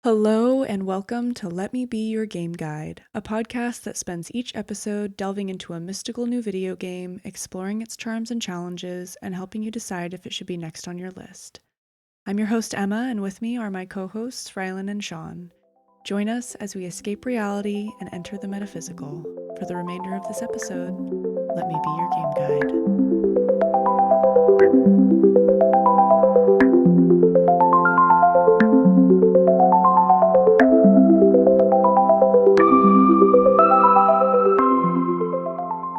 Hello and welcome to Let Me Be Your Game Guide, a podcast that spends each episode delving into a mystical new video game, exploring its charms and challenges, and helping you decide if it should be next on your list. I'm your host Emma, and with me are my co-hosts Rylan and Sean. Join us as we escape reality and enter the metaphysical. For the remainder of this episode, let me be your game guide.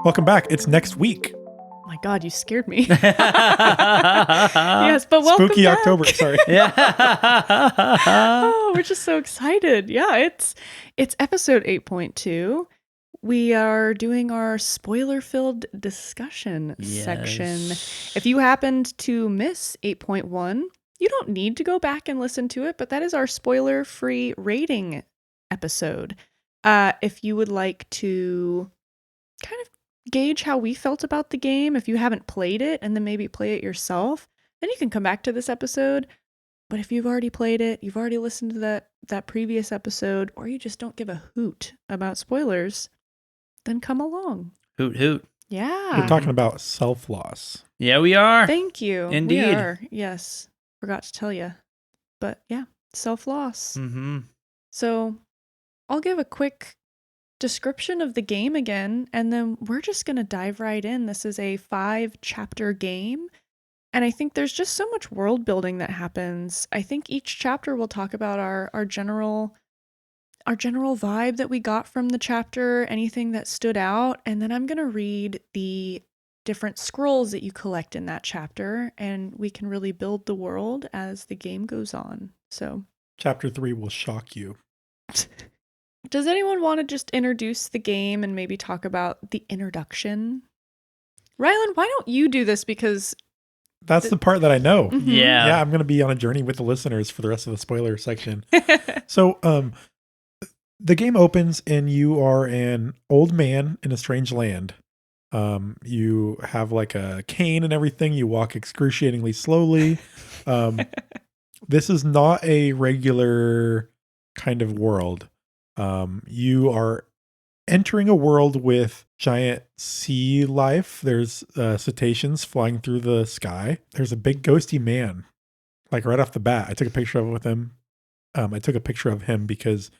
Welcome back. It's next week. My God, you scared me. Yes, but welcome Spooky back. October. Sorry. Oh, we're just so excited. Yeah, it's episode 8.2. We are doing our spoiler-filled discussion section. If you happened to miss 8.1, you don't need to go back and listen to it, but that is our spoiler-free rating episode. If you would like to kind of gauge how we felt about the game, if you haven't played it and then maybe play it yourself, then you can come back to this episode. But if you've already played it, you've already listened to that previous episode, or you just don't give a hoot about spoilers, then come along. Hoot hoot. Yeah. We're talking about Selfloss. Yeah, we are. Thank you. Indeed. We are. Yes. Forgot to tell you. But yeah, Selfloss. Mm-hmm. So I'll give a quick description of the game again, and then we're just going to dive right in. This is a 5-chapter game, and I think there's just so much world building that happens. I think each chapter will talk about our general vibe that we got from the chapter, anything that stood out, and then I'm going to read the different scrolls that you collect in that chapter, and we can really build the world as the game goes on. So Chapter 3 will shock you. does anyone want to just introduce the game and maybe talk about the introduction? Rylan, why don't you do this? Because That's the part that I know. Mhm. Yeah. Yeah, I'm going to be on a journey with the listeners for the rest of the spoiler section. So, the game opens and you are an old man in a strange land. You have like a cane and everything. You walk excruciatingly slowly. This is not a regular kind of world. You are entering a world with giant sea life. There's cetaceans flying through the sky. There's a big ghosty man, like right off the bat. I took a picture of him. I took a picture of him because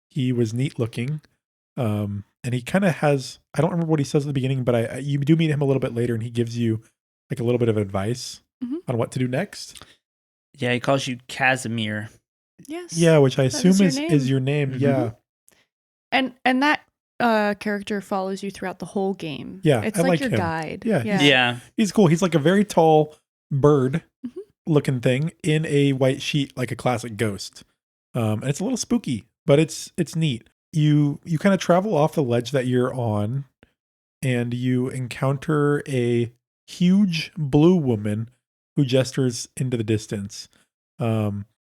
he was neat looking. And he kind of has, I don't remember what he says at the beginning, but you do meet him a little bit later and he gives you like a little bit of advice on what to do next. Yeah, he calls you Casimir. Yes. Yeah, which I assume is your is your name. Mhm. Yeah. And that character follows you throughout the whole game. Yeah, It's I like like your him. guide. Yeah. Yeah. He's cool. He's like a very tall bird Mhm. looking thing in a white sheet, like a classic ghost. And it's a little spooky, but it's neat. You kind of travel off the ledge that you're on and you encounter a huge blue woman who gestures into the distance.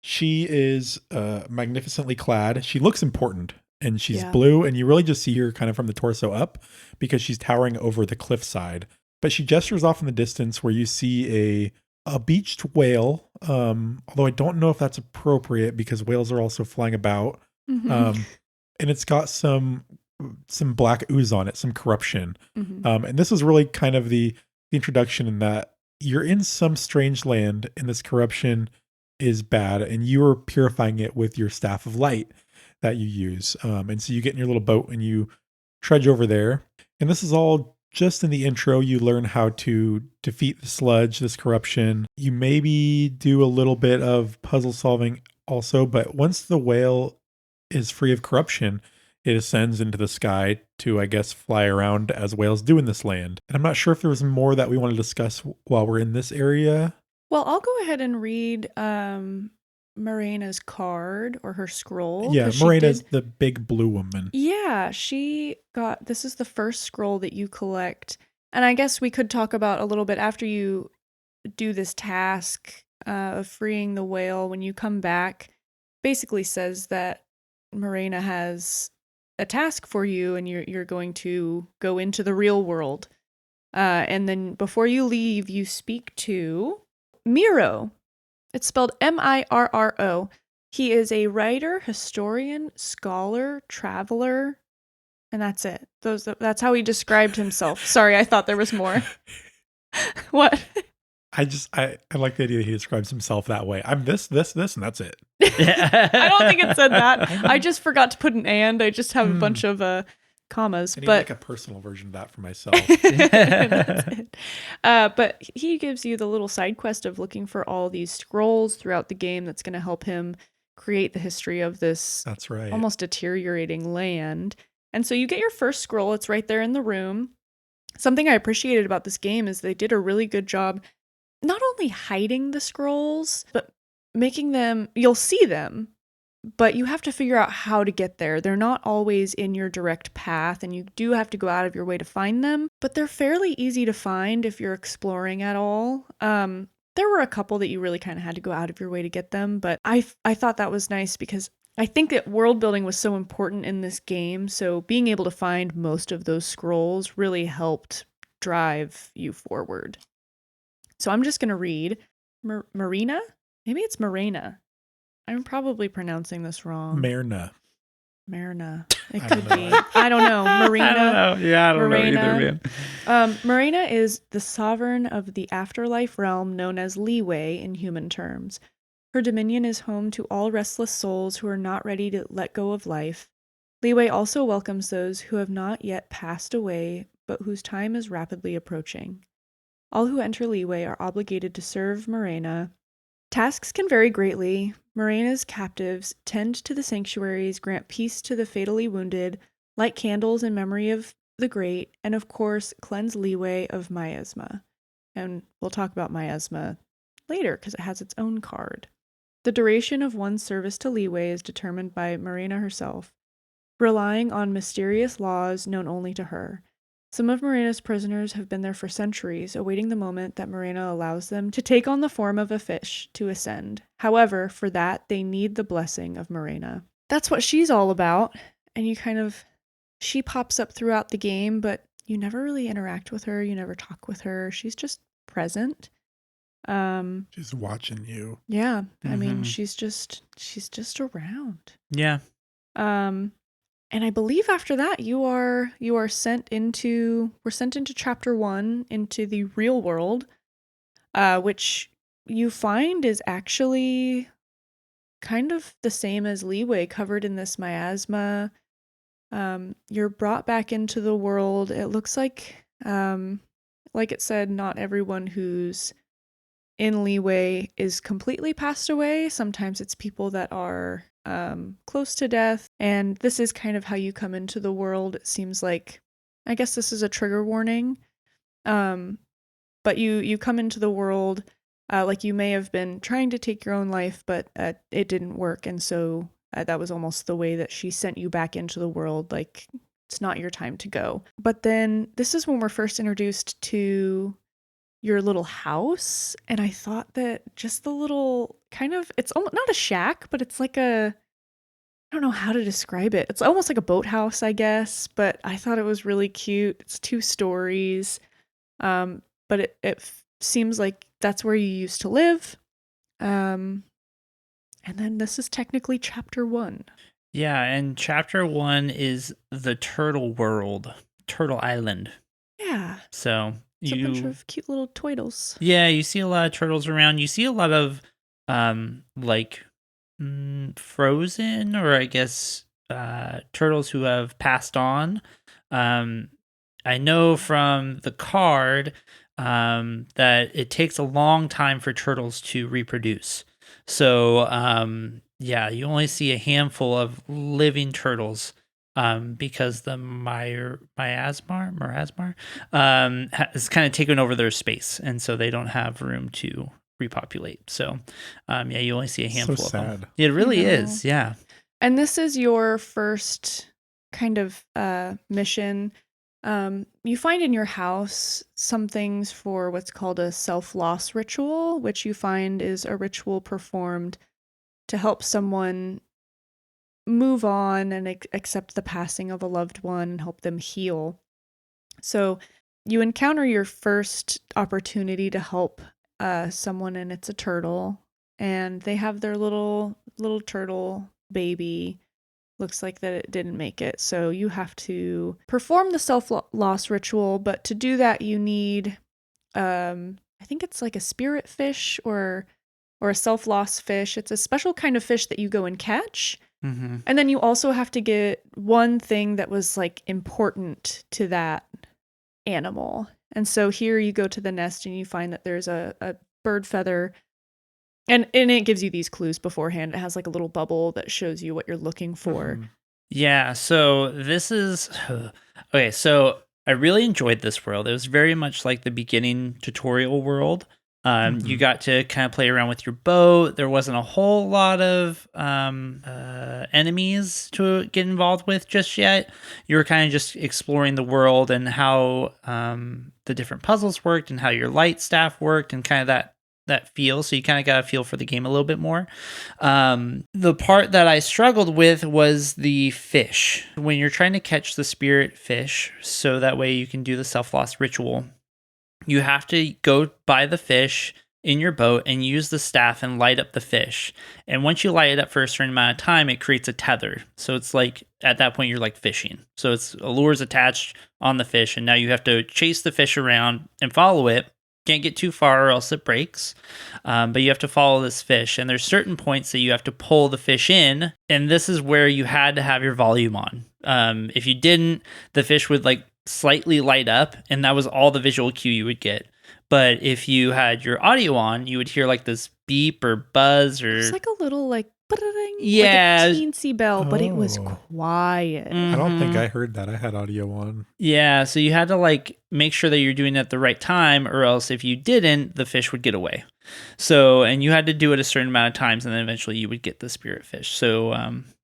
She is magnificently clad. She looks important and she's Yeah. blue, and you really just see her kind of from the torso up because she's towering over the cliffside. But she gestures off in the distance where you see a beached whale. Although I don't know if that's appropriate because whales are also flying about. Mhm. And it's got some black ooze on it, some corruption. Mhm. And this is really kind of the introduction in that you're in some strange land and this corruption is bad and you are purifying it with your staff of light that you use. And so you get in your little boat and you trudge over there. And this is all just in the intro. You learn how to defeat the sludge, this corruption. You maybe do a little bit of puzzle solving also, but once the whale is free of corruption, it ascends into the sky to, I guess, fly around as whales do in this land. And I'm not sure if there was more that we want to discuss while we're in this area. Well, I'll go ahead and read Morena's card or her scroll. Yeah, 'cause she Morena's did- the big blue woman. Yeah, this is the first scroll that you collect. And I guess we could talk about a little bit after you do this task of freeing the whale. When you come back, basically says that Morena has a task for you and you're going to go into the real world. And then before you leave, you speak to Miro. It's spelled Mirro. He is a writer, historian, scholar, traveler, and that's it. That's how he described himself. Sorry, I thought there was more. What? I like the idea that he describes himself that way. I'm this, and that's it. I don't think it said that. I just forgot to put an and. I just have a bunch of commas. I need but like a personal version of that for myself. That's it. But he gives you the little side quest of looking for all these scrolls throughout the game that's going to help him create the history of this That's right. almost deteriorating land. And so you get your first scroll. It's right there in the room. Something I appreciated about this game is they did a really good job not only hiding the scrolls, but making them, you'll see them, but you have to figure out how to get there. They're not always in your direct path, and you do have to go out of your way to find them, but they're fairly easy to find if you're exploring at all. There were a couple that you really kind of had to go out of your way to get them, but I thought that was nice because I think that world building was so important in this game, so being able to find most of those scrolls really helped drive you forward. So I'm just going to read Marina? Maybe it's Marina. I'm probably pronouncing this wrong. Marina. It could be. I don't know. Marina. I don't know. Yeah, I don't Marina. know either, man. Marina is the sovereign of the afterlife realm known as Leeway in human terms. Her dominion is home to all restless souls who are not ready to let go of life. Leeway also welcomes those who have not yet passed away, but whose time is rapidly approaching. All who enter Leeway are obligated to serve Marina. Tasks can vary greatly. Marina's captives tend to the sanctuaries, grant peace to the fatally wounded, light candles in memory of the great, and of course, cleanse Leeway of miasma. And we'll talk about miasma later because it has its own card. The duration of one's service to Leeway is determined by Marina herself, relying on mysterious laws known only to her. Some of Marina's prisoners have been there for centuries, awaiting the moment that Marina allows them to take on the form of a fish to ascend. However, for that, they need the blessing of Marina. That's what she's all about, and she pops up throughout the game, but you never really interact with her, you never talk with her, she's just present. She's watching you. Yeah, I mean, she's just around. Yeah. And I believe after that we're sent into chapter 1 into the real world, which you find is actually kind of the same as Leeway, covered in this miasma. You're brought back into the world. It looks like it said, not everyone who's in Leeway is completely passed away. Sometimes it's people that are close to death, and this is kind of how you come into the world. It seems like, I guess this is a trigger warning, but you come into the world like you may have been trying to take your own life, but it didn't work, and so that was almost the way that she sent you back into the world, like it's not your time to go. But then this is when we're first introduced to your little house, and I thought that just the little kind of, it's almost not a shack, but it's like I don't know how to describe it. It's almost like a boathouse, I guess, but I thought it was really cute. It's 2 stories, but it seems like that's where you used to live. And then this is technically chapter 1. Yeah, and chapter 1 is the turtle world, Turtle Island. Yeah. So it's a bunch of cute little toidles. Yeah, you see a lot of turtles around. You see a lot of frozen, or I guess turtles who have passed on. I know from the card that it takes a long time for turtles to reproduce. So yeah, you only see a handful of living turtles. Because the miasma has kind of taken over their space, and so they don't have room to repopulate. So, yeah, you only see a handful of them. It really is, yeah. And this is your first kind of mission. You find in your house some things for what's called a self-loss ritual, which you find is a ritual performed to help someone move on and accept the passing of a loved one and help them heal. So you encounter your first opportunity to help someone, and it's a turtle. and they have their little turtle baby. Looks like that it didn't make it. So you have to perform the self-loss ritual, but to do that you need I think it's like a spirit fish or a self-loss fish. It's a special kind of fish that you go and catch. Mm-hmm. And then you also have to get one thing that was like important to that animal. And so here you go to the nest and you find that there's a bird feather. And it gives you these clues beforehand. It has like a little bubble that shows you what you're looking for. Mhm. Yeah, so this is okay, so I really enjoyed this world. It was very much like the beginning tutorial world. You got to kind of play around with your boat. There wasn't a whole lot of enemies to get involved with just yet. You were kind of just exploring the world and how the different puzzles worked and how your light staff worked and kind of that feel. So you kind of got a feel for the game a little bit more. The part that I struggled with was the fish. When you're trying to catch the spirit fish, so that way you can do the self-loss ritual, you have to go by the fish in your boat and use the staff and light up the fish. And once you light it up for a certain amount of time, it creates a tether. So it's like, at that point, you're like fishing. So it's a lure's attached on the fish, and now you have to chase the fish around and follow it. Can't get too far or else it breaks, but you have to follow this fish, and there's certain points that you have to pull the fish in, and this is where you had to have your volume on. If you didn't, the fish would like slightly light up, and that was all the visual cue you would get. But if you had your audio on, you would hear like this beep or buzz or It's like a little like yeah, like a teensy bell, but it was Oh. quiet. I don't think Mhm. I heard that. I had audio on. Yeah, so you had to like make sure that you're doing it at the right time, or else if you didn't, the fish would get away. So, and you had to do it a certain amount of times, and then eventually you would get the spirit fish. So,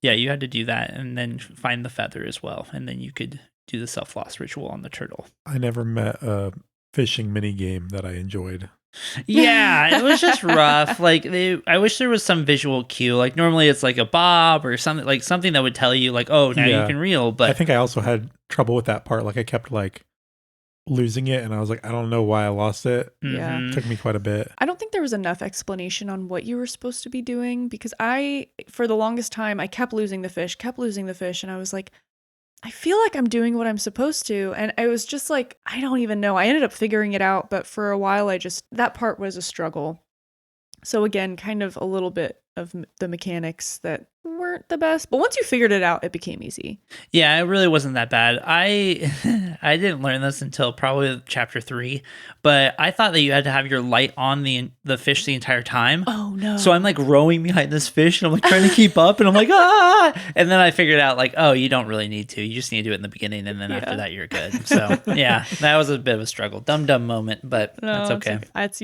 yeah, you had to do that, and then find the feather as well, and then you could do the self-loss ritual on the turtle. I never met a fishing mini game that I enjoyed. Yeah, it was just rough. Like, I wish there was some visual cue. Like, normally it's like a bob or something, like something that would tell you, like, oh, now you Yeah. can reel. But I think I also had trouble with that part. Like I kept like losing it, and I was like, I don't know why I lost it. Yeah. Mhm. It took me quite a bit. I don't think there was enough explanation on what you were supposed to be doing because for the longest time, I kept losing the fish, and I was like, I feel like I'm doing what I'm supposed to. And I was just like, I don't even know. I ended up figuring it out, but for a while, that part was a struggle. So again, kind of a little bit of the mechanics that weren't the best, but once you figured it out, it became easy. Yeah, it really wasn't that bad. I I didn't learn this until probably chapter 3, but I thought that you had to have your light on the fish the entire time. Oh no. So I'm like rowing behind this fish, and I'm like trying to keep up, and I'm like, ah! And then I figured out like, oh, you don't really need to. You just need to do it in the beginning, and then after that you're good. So yeah, that was a bit of a struggle. Dumb moment, but that's okay. That's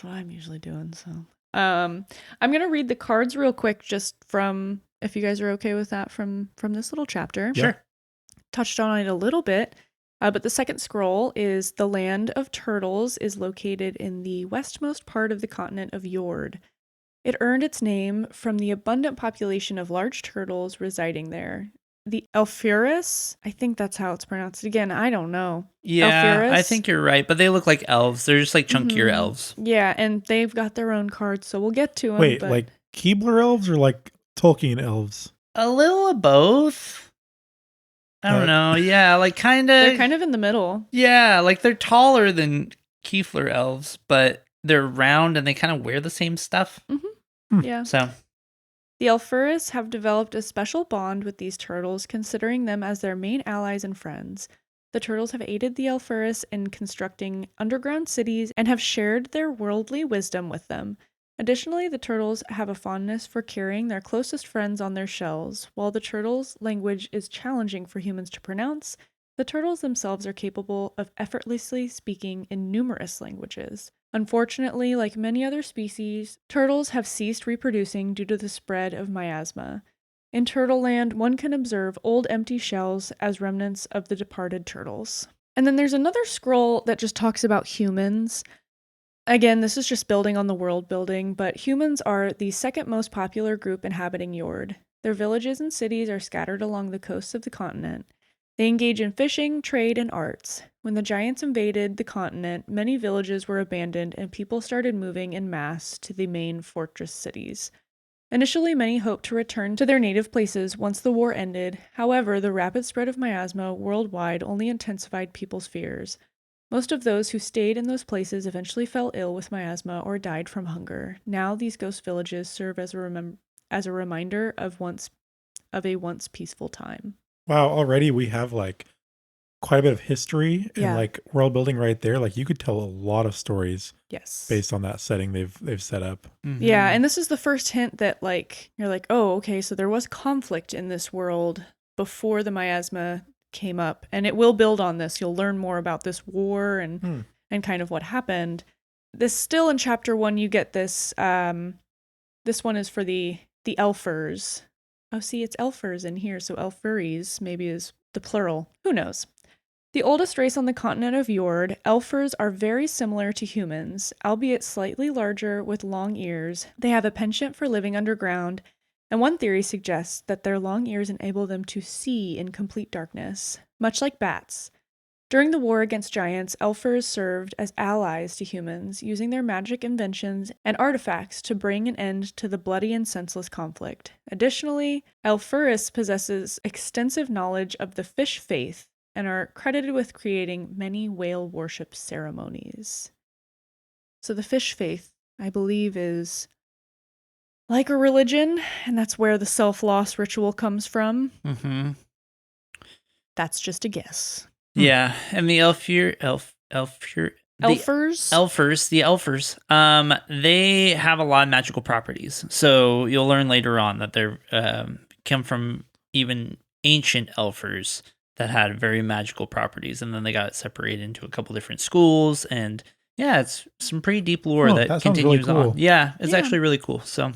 what I'm usually doing. So I'm gonna read the cards real quick, just from, if you guys are okay with that, from this little chapter. Sure. Touched on it a little bit, but the second scroll is the land of turtles is located in the westmost part of the continent of Yord. It earned its name from the abundant population of large turtles residing there. The Alphurus, I think that's how it's pronounced. Again, I don't know. Yeah, Alphurus? I think you're right, but they look like elves. They're just like chunkier Mhm. elves. Yeah, and they've got their own cards, so we'll get to them. Wait, but like Keebler elves or like Tolkien elves? A little of both. I don't know. Yeah, like they're kind of in the middle. Yeah, like they're taller than Kefler elves, but they're round and they kind of wear the same stuff. Yeah. So The Alphurus have developed a special bond with these turtles, considering them as their main allies and friends. The turtles have aided the Alphurus in constructing underground cities and have shared their worldly wisdom with them. Additionally, the turtles have a fondness for carrying their closest friends on their shells. While the turtles' language is challenging for humans to pronounce, the turtles themselves are capable of effortlessly speaking in numerous languages. Unfortunately, like many other species, turtles have ceased reproducing due to the spread of miasma. In Turtle Land, one can observe old empty shells as remnants of the departed turtles. And then there's another scroll that just talks about humans. Again, this is just building on the world building, but humans are the second most popular group inhabiting Yord. Their villages and cities are scattered along the coasts of the continent. They engage in fishing, trade, and arts. When the giants invaded the continent, many villages were abandoned and people started moving en masse to the main fortress cities. Initially, many hoped to return to their native places once the war ended. However, the rapid spread of miasma worldwide only intensified people's fears. Most of those who stayed in those places eventually fell ill with miasma or died from hunger. Now, these ghost villages serve as a reminder of a once peaceful time. Wow, already we have like quite a bit of history and Yeah. like world building right there. Like you could tell a lot of stories Yes. based on that setting they've set up. Mhm. Yeah, and this is the first hint that like you're like, oh, okay, so there was conflict in this world before the miasma came up, and it will build on this. You'll learn more about this war and kind of what happened. This still in chapter 1 you get this this one is for the elfers. Oh, see, it's elfers in here, so elfuries maybe is the plural. Who knows? The oldest race on the continent of Jord, elfers are very similar to humans, albeit slightly larger with long ears. They have a penchant for living underground, and one theory suggests that their long ears enable them to see in complete darkness, much like bats. During the war against giants, elfers served as allies to humans, using their magic inventions and artifacts to bring an end to the bloody and senseless conflict. Additionally, Elfurus possesses extensive knowledge of the fish faith and are credited with creating many whale worship ceremonies. So the fish faith, I believe, is like a religion, and that's where the self-loss ritual comes from. Mhm. That's just a guess. Yeah, and the Elfers? the elfers, they have a lot of magical properties. So you'll learn later on that they're come from even ancient elfers that had very magical properties, and then they got separated into a couple different schools. And yeah, it's some pretty deep lore that sounds really continues cool. on. Yeah, it's Yeah. actually really cool. So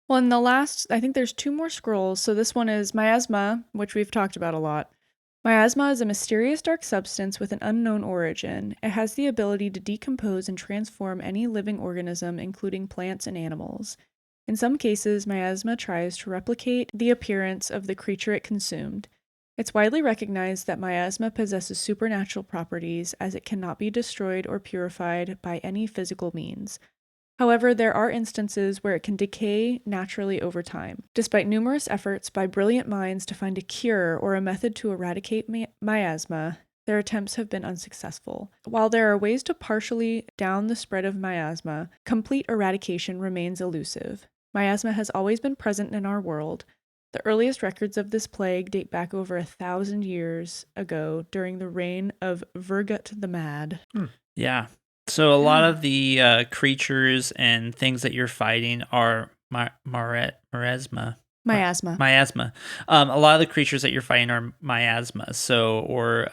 Well, in the last, I think there's 2 more scrolls. So this one is miasma, which we've talked about a lot. Miasma is a mysterious dark substance with an unknown origin. It has the ability to decompose and transform any living organism, including plants and animals. In some cases, miasma tries to replicate the appearance of the creature it consumed. It's widely recognized that miasma possesses supernatural properties, as it cannot be destroyed or purified by any physical means. However, there are instances where it can decay naturally over time. Despite numerous efforts by brilliant minds to find a cure or a method to eradicate miasma, their attempts have been unsuccessful. While there are ways to partially down the spread of miasma, complete eradication remains elusive. Miasma has always been present in our world. The earliest records of this plague date back over 1,000 years ago during the reign of Virgut the Mad. yeah. So a lot of the creatures and things that you're fighting are miasma. Miasma. A lot of the creatures that you're fighting are miasma, or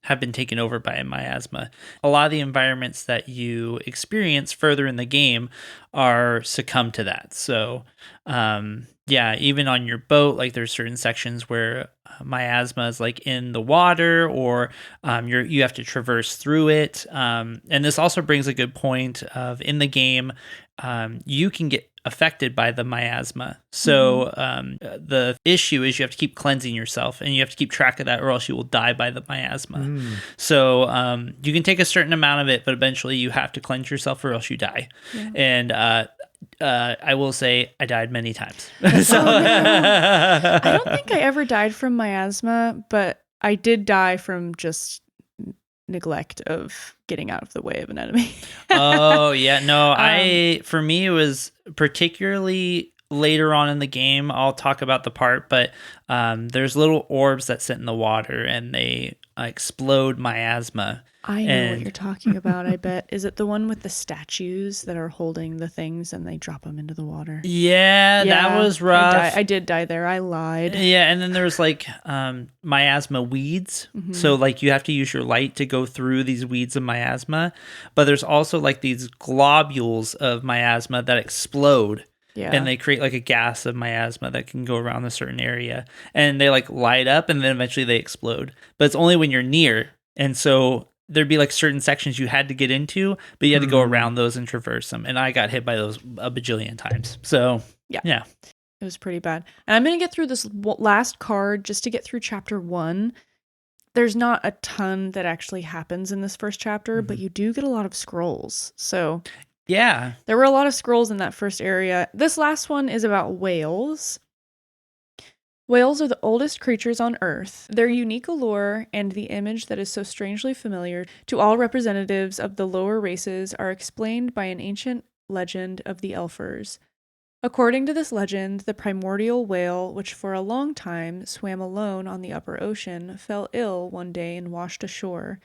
have been taken over by miasma. A lot of the environments that you experience further in the game are succumb to that. So, yeah, even on your boat, like there's certain sections where miasma is like in the water, or you have to traverse through it. And this also brings a good point of in the game, you can get affected by the miasma. So the issue is you have to keep cleansing yourself, and you have to keep track of that, or else you will die by the miasma. So you can take a certain amount of it, but eventually you have to cleanse yourself, or else you die. Yeah. And I will say I died many times. So I don't think I ever died from miasma, but I did die from just neglect of getting out of the way of an enemy. Oh yeah, no, for me it was particularly later on in the game. I'll talk about the part, but there's little orbs that sit in the water and they explode miasma. I know what you're talking about, I bet. Is it the one with the statues that are holding the things and they drop them into the water? Yeah, that was rough. I did die there. I lied. Yeah, and then there's like miasma weeds. So like you have to use your light to go through these weeds of miasma. But there's also like these globules of miasma that explode. Yeah. And they create like a gas of miasma that can go around a certain area. And they like light up and then eventually they explode. But it's only when you're near. And so there'd be like certain sections you had to get into, but you had to go around those and traverse them. And I got hit by those a bajillion times. So yeah. It was pretty bad. And I'm going to get through this last card just to get through chapter 1. there's not a ton that actually happens in this first chapter, but you do get a lot of scrolls. So Yeah. there were a lot of scrolls in that first area. This last one is about whales. Whales are the oldest creatures on Earth. Their unique allure and the image that is so strangely familiar to all representatives of the lower races are explained by an ancient legend of the Elfers. According to this legend, the primordial whale, which for a long time swam alone on the upper ocean, fell ill one day and washed ashore.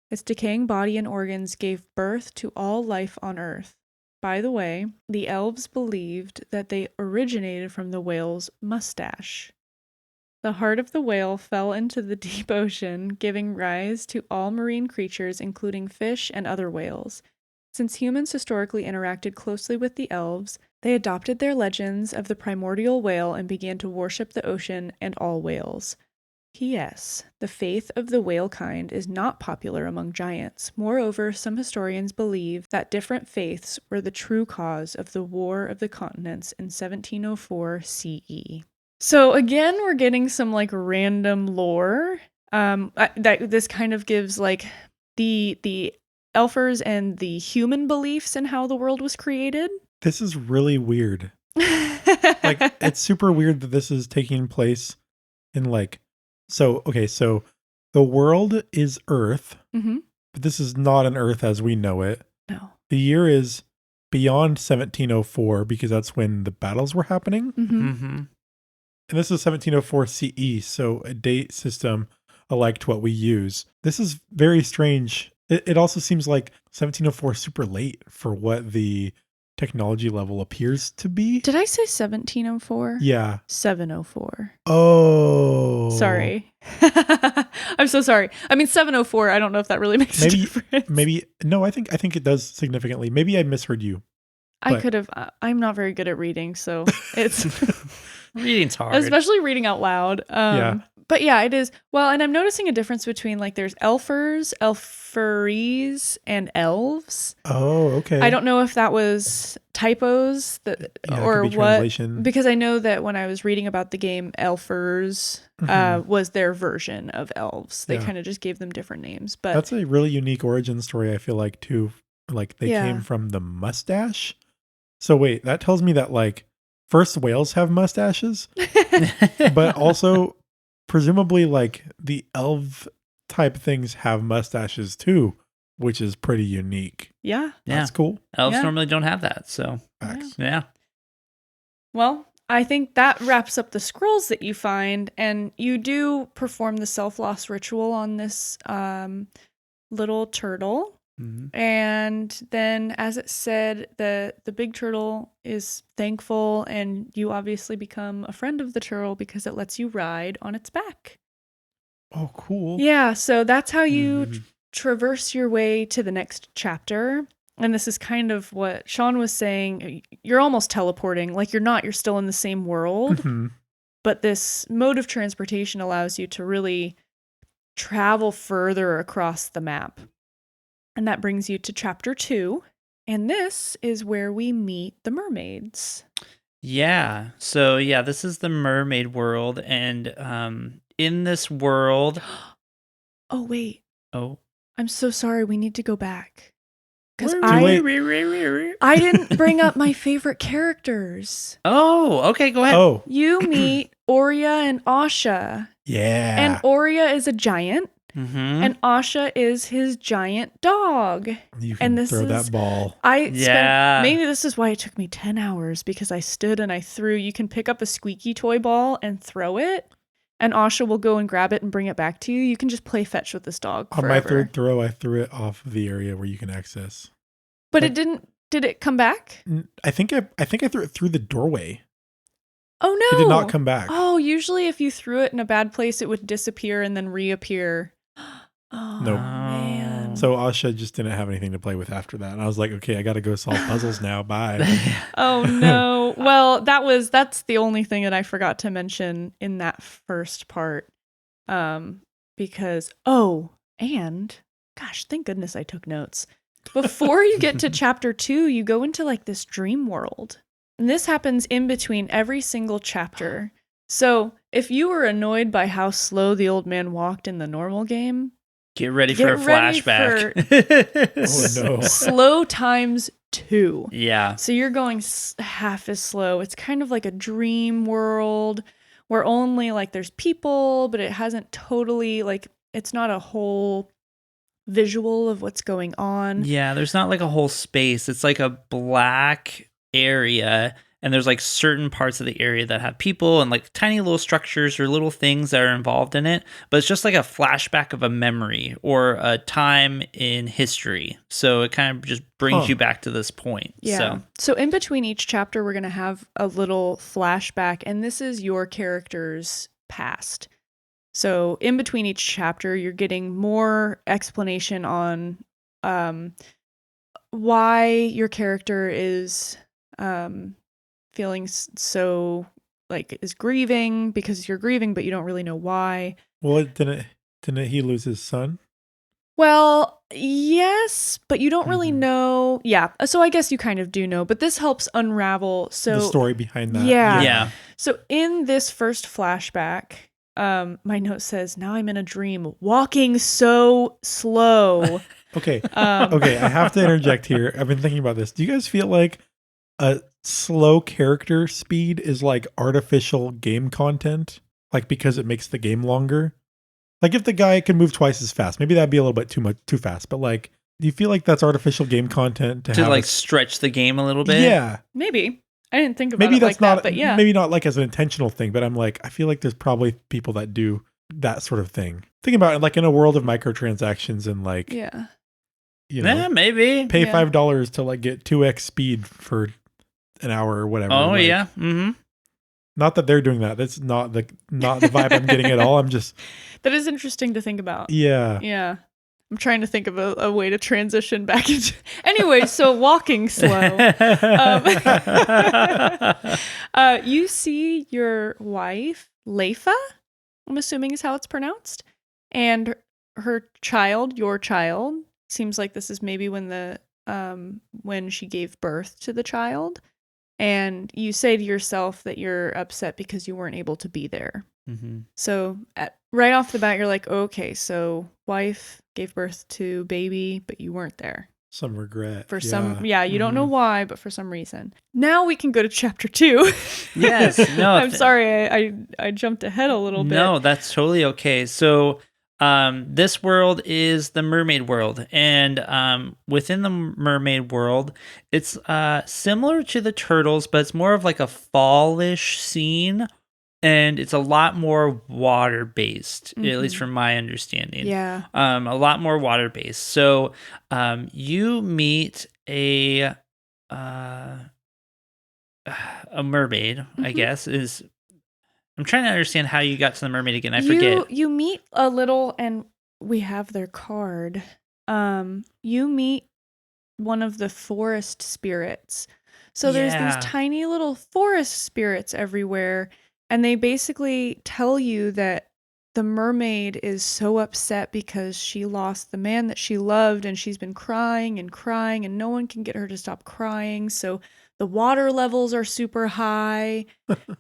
Its decaying body and organs gave birth to all life on Earth. By the way, the elves believed that they originated from the whale's mustache. The heart of the whale fell into the deep ocean, giving rise to all marine creatures, including fish and other whales. Since humans historically interacted closely with the elves, they adopted their legends of the primordial whale and began to worship the ocean and all whales. P.S. The faith of the whale kind is not popular among giants. Moreover, some historians believe that different faiths were the true cause of the War of the Continents in 1704 CE. So again, we're getting some like random lore. That this kind of gives like the Elfers and the human beliefs and how the world was created. This is really weird. Like, it's super weird that this is taking place in like, so the world is Earth, but this is not an Earth as we know it. No. The year is beyond 1704 because that's when the battles were happening. And this is 1704 CE, so a date system alike to what we use. This is very strange. It also seems like 1704 is super late for what the technology level appears to be. Did I say 1704? Yeah. 704. Oh. Sorry. I'm so sorry. I mean 704, I don't know if that really makes a difference. No, I think it does significantly. Maybe I misheard you. I could have I'm not very good at reading, so it's reading's hard. Especially reading out loud. Yeah. But yeah, it is. Well, and I'm noticing a difference between like there's elfers, elferes, and elves. Oh, okay. I don't know if that was typos or what. Translation. Because I know that when I was reading about the game, elfers was their version of elves. They kind of just gave them different names. But that's a really unique origin story, I feel like, too. Like they came from the mustache. So wait, that tells me that like first whales have mustaches, but also presumably like the elf type things have mustaches too, which is pretty unique. Yeah. That's cool. Elves normally don't have that, so yeah. Well, I think that wraps up the scrolls that you find, and you do perform the self-loss ritual on this little turtle. And then, as it said, the big turtle is thankful, and you obviously become a friend of the turtle because it lets you ride on its back. Oh, cool. Yeah, so that's how you traverse your way to the next chapter. And this is kind of what Sean was saying. You're almost teleporting. Like, you're still in the same world. But this mode of transportation allows you to really travel further across the map. And that brings you to chapter 2. And this is where we meet the mermaids. Yeah. So, yeah, this is the mermaid world. And in this world... Oh, wait. Oh. I'm so sorry. We need to go back. Because I didn't bring up my favorite characters. Oh, okay. Go ahead. Oh. You meet Oria and Asha. Yeah. And Oria is a giant. And Asha is his giant dog. You can throw that ball. Maybe this is why it took me 10 hours, because I stood and I threw. You can pick up a squeaky toy ball and throw it, and Asha will go and grab it and bring it back to you. You can just play fetch with this dog forever. On my third throw, I threw it off of the area where you can access. But it didn't. Did it come back? I think I threw it through the doorway. Oh no! It did not come back. Oh, usually if you threw it in a bad place, it would disappear and then reappear. Oh, nope. Man. So Asha just didn't have anything to play with after that. And I was like, okay, I got to go solve puzzles now. Bye. Oh, no. Well, that's the only thing that I forgot to mention in that first part. Because, and gosh, thank goodness I took notes. Before you get to chapter 2, you go into like this dream world. And this happens in between every single chapter. So if you were annoyed by how slow the old man walked in the normal game, Get ready for a flashback. Oh, no. Slow times 2. Yeah. So you're going half as slow. It's kind of like a dream world where only like there's people, but it hasn't totally like it's not a whole visual of what's going on. Yeah, there's not like a whole space. It's like a black area, and there's like certain parts of the area that have people and like tiny little structures or little things that are involved in it, but it's just like a flashback of a memory or a time in history. So it kind of just brings you back to this point. Yeah. So in between each chapter, we're going to have a little flashback, and this is your character's past. So in between each chapter, you're getting more explanation on why your character is feeling so like is grieving because you're grieving, but you don't really know why. Well, didn't he lose his son? Well, yes, but you don't really know. Yeah, so I guess you kind of do know, but this helps unravel. So the story behind that. Yeah. So in this first flashback, my note says, "Now I'm in a dream, walking so slow." Okay. Okay, I have to interject here. I've been thinking about this. Do you guys feel like a slow character speed is like artificial game content? Like because it makes the game longer? Like if the guy can move twice as fast, maybe that'd be a little bit too fast. But like, do you feel like that's artificial game content to like stretch the game a little bit? Yeah. Maybe. I didn't think about maybe it that's like not, that, but yeah. Maybe not like as an intentional thing, but I'm like, I feel like there's probably people that do that sort of thing. Think about it like in a world of microtransactions and like, yeah. You know, yeah, maybe pay $5 to like get 2x speed for an hour or whatever. Oh, like, yeah. Mm-hmm. Not that they're doing that. That's not the vibe I'm getting at all. I'm just. That is interesting to think about. Yeah. Yeah. I'm trying to think of a way to transition back into. Anyway, so walking slow. You see your wife, Leifa, I'm assuming is how it's pronounced, and her child, your child. Seems like this is maybe when she gave birth to the child, and you say to yourself that you're upset because you weren't able to be there. Mm-hmm. So right off the bat, you're like, okay, so wife gave birth to baby, but you weren't there. Some regret. You don't know why, but for some reason. Now we can go to chapter 2. Yes. No. I'm sorry, I jumped ahead a little bit. No, that's totally okay. So this world is the mermaid world, and within the mermaid world, it's similar to the turtles, but it's more of like a fallish scene. And it's a lot more water-based, at least from my understanding. Yeah. A lot more water-based. So you meet a mermaid, I guess, is... I'm trying to understand how you got to the mermaid again. I forget. You meet a little, and we have their card. You meet one of the forest spirits. So there's these tiny little forest spirits everywhere. And they basically tell you that the mermaid is so upset because she lost the man that she loved, and she's been crying and crying, and no one can get her to stop crying. So the water levels are super high,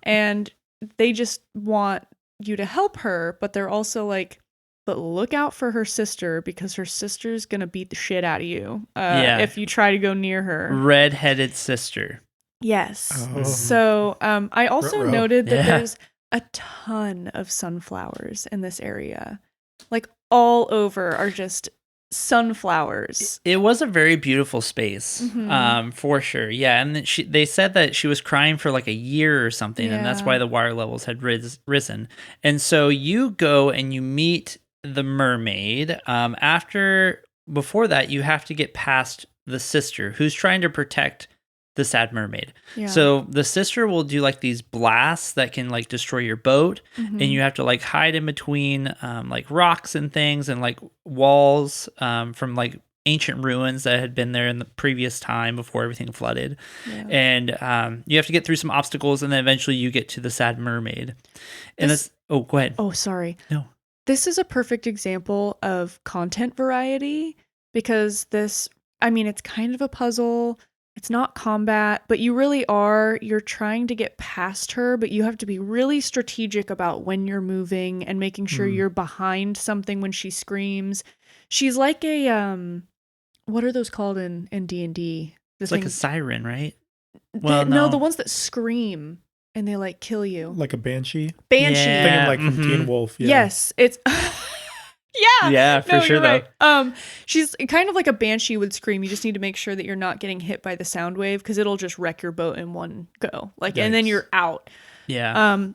and they just want you to help her, but they're also like, but look out for her sister because her sister's going to beat the shit out of you if you try to go near her. Red-headed sister. Yes. Oh. So I also noted that there's a ton of sunflowers in this area. Like all over are just sunflowers. It was a very beautiful space, for sure. Yeah, and they said that she was crying for like a year or something, and that's why the water levels had risen. And so you go and you meet the mermaid. Before that, you have to get past the sister who's trying to protect the sad mermaid. Yeah. So the sister will do like these blasts that can like destroy your boat, and you have to like hide in between like rocks and things and like walls from like ancient ruins that had been there in the previous time before everything flooded. Yeah. And you have to get through some obstacles, and then eventually you get to the sad mermaid. And go ahead. Oh, sorry. No. This is a perfect example of content variety because it's kind of a puzzle. It's not combat, but you're trying to get past her, but you have to be really strategic about when you're moving and making sure you're behind something when she screams. She's like a what are those called in D&D? It's like a siren, right? Well, no, the ones that scream and they like kill you. Like a banshee? Banshee. Yeah. Thinking like from Teen Wolf. Yeah. Yes, it's yeah. Yeah, for sure though. Right. She's kind of like a banshee would scream. You just need to make sure that you're not getting hit by the sound wave because it'll just wreck your boat in one go. Like, and then you're out. Yeah.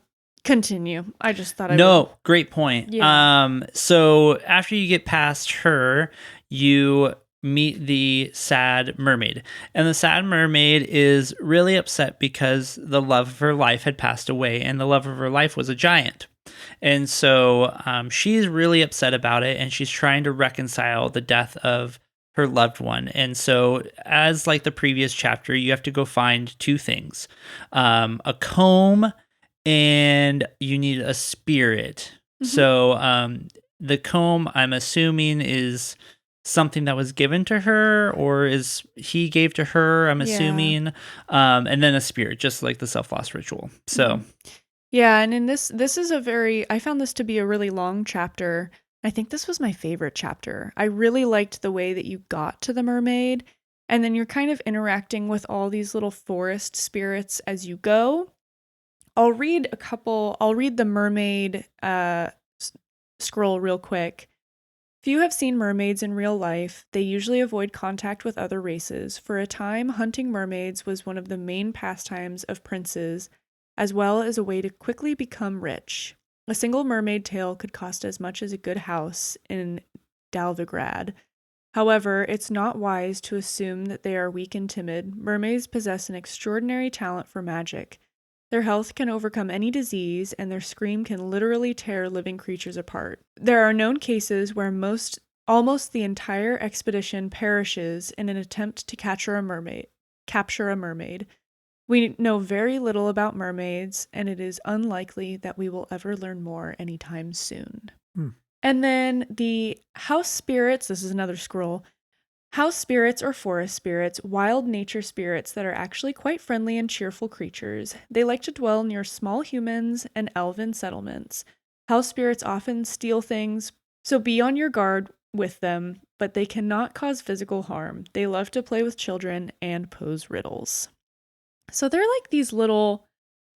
Continue. I just thought great point. Yeah. So after you get past her, you meet the sad mermaid. And the sad mermaid is really upset because the love of her life had passed away, and the love of her life was a giant. And so she's really upset about it, and she's trying to reconcile the death of her loved one. And so, as like the previous chapter, you have to go find two things, a comb, and you need a spirit. Mm-hmm. So the comb, I'm assuming, is something that was given to her, or is he gave to her, I'm assuming. And then a spirit, just like the Selfloss ritual. So yeah, and in this is I found this to be a really long chapter. I think this was my favorite chapter. I really liked the way that you got to the mermaid, and then you're kind of interacting with all these little forest spirits as you go. I'll read the mermaid scroll real quick. Few have seen mermaids in real life. They usually avoid contact with other races. For a time, hunting mermaids was one of the main pastimes of princes, as well as a way to quickly become rich. A single mermaid tail could cost as much as a good house in Dalvigrad. However, it's not wise to assume that they are weak and timid. Mermaids possess an extraordinary talent for magic. Their health can overcome any disease, and their scream can literally tear living creatures apart. There are known cases where almost the entire expedition perishes in an attempt to capture a mermaid. We know very little about mermaids, and it is unlikely that we will ever learn more anytime soon. And then the house spirits, this is another scroll. House spirits or forest spirits, wild nature spirits that are actually quite friendly and cheerful creatures. They like to dwell near small humans and elven settlements. House spirits often steal things, so be on your guard with them, but they cannot cause physical harm. They love to play with children and pose riddles. So they're like these little...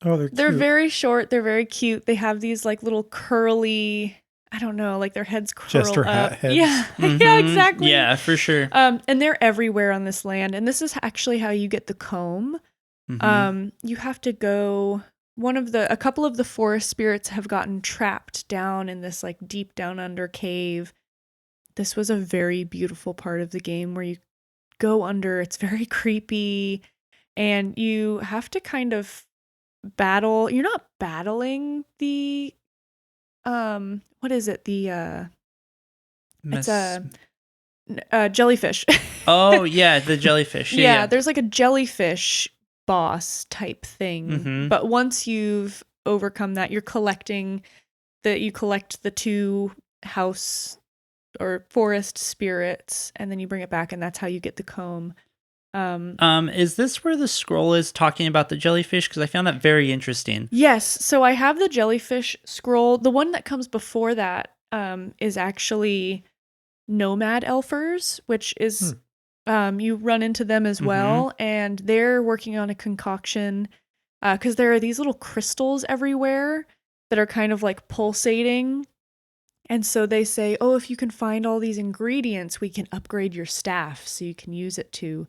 Oh, they're very short, they're very cute. They have these like little curly... I don't know, like their heads curl Jester up. hat heads. Yeah, Mm-hmm. yeah, exactly. Yeah, for sure. And they're everywhere on this land. And this is actually how you get the comb. Mm-hmm. You have to go. A couple of the forest spirits have gotten trapped down in this like deep down under cave. This was a very beautiful part of the game where you go under. It's very creepy, and you have to kind of battle. You're not battling the what is it? It's a jellyfish. Oh yeah, the jellyfish. Yeah, there's like a jellyfish boss type thing. Mm-hmm. But once you've overcome that, you collect the two house or forest spirits, and then you bring it back, and that's how you get the comb. Is this where the scroll is talking about the jellyfish? Because I found that very interesting. Yes, so I have the jellyfish scroll. The one that comes before that is actually nomad elfers, which is you run into them as well, and they're working on a concoction because there are these little crystals everywhere that are kind of like pulsating. And so they say, oh, if you can find all these ingredients, we can upgrade your staff so you can use it to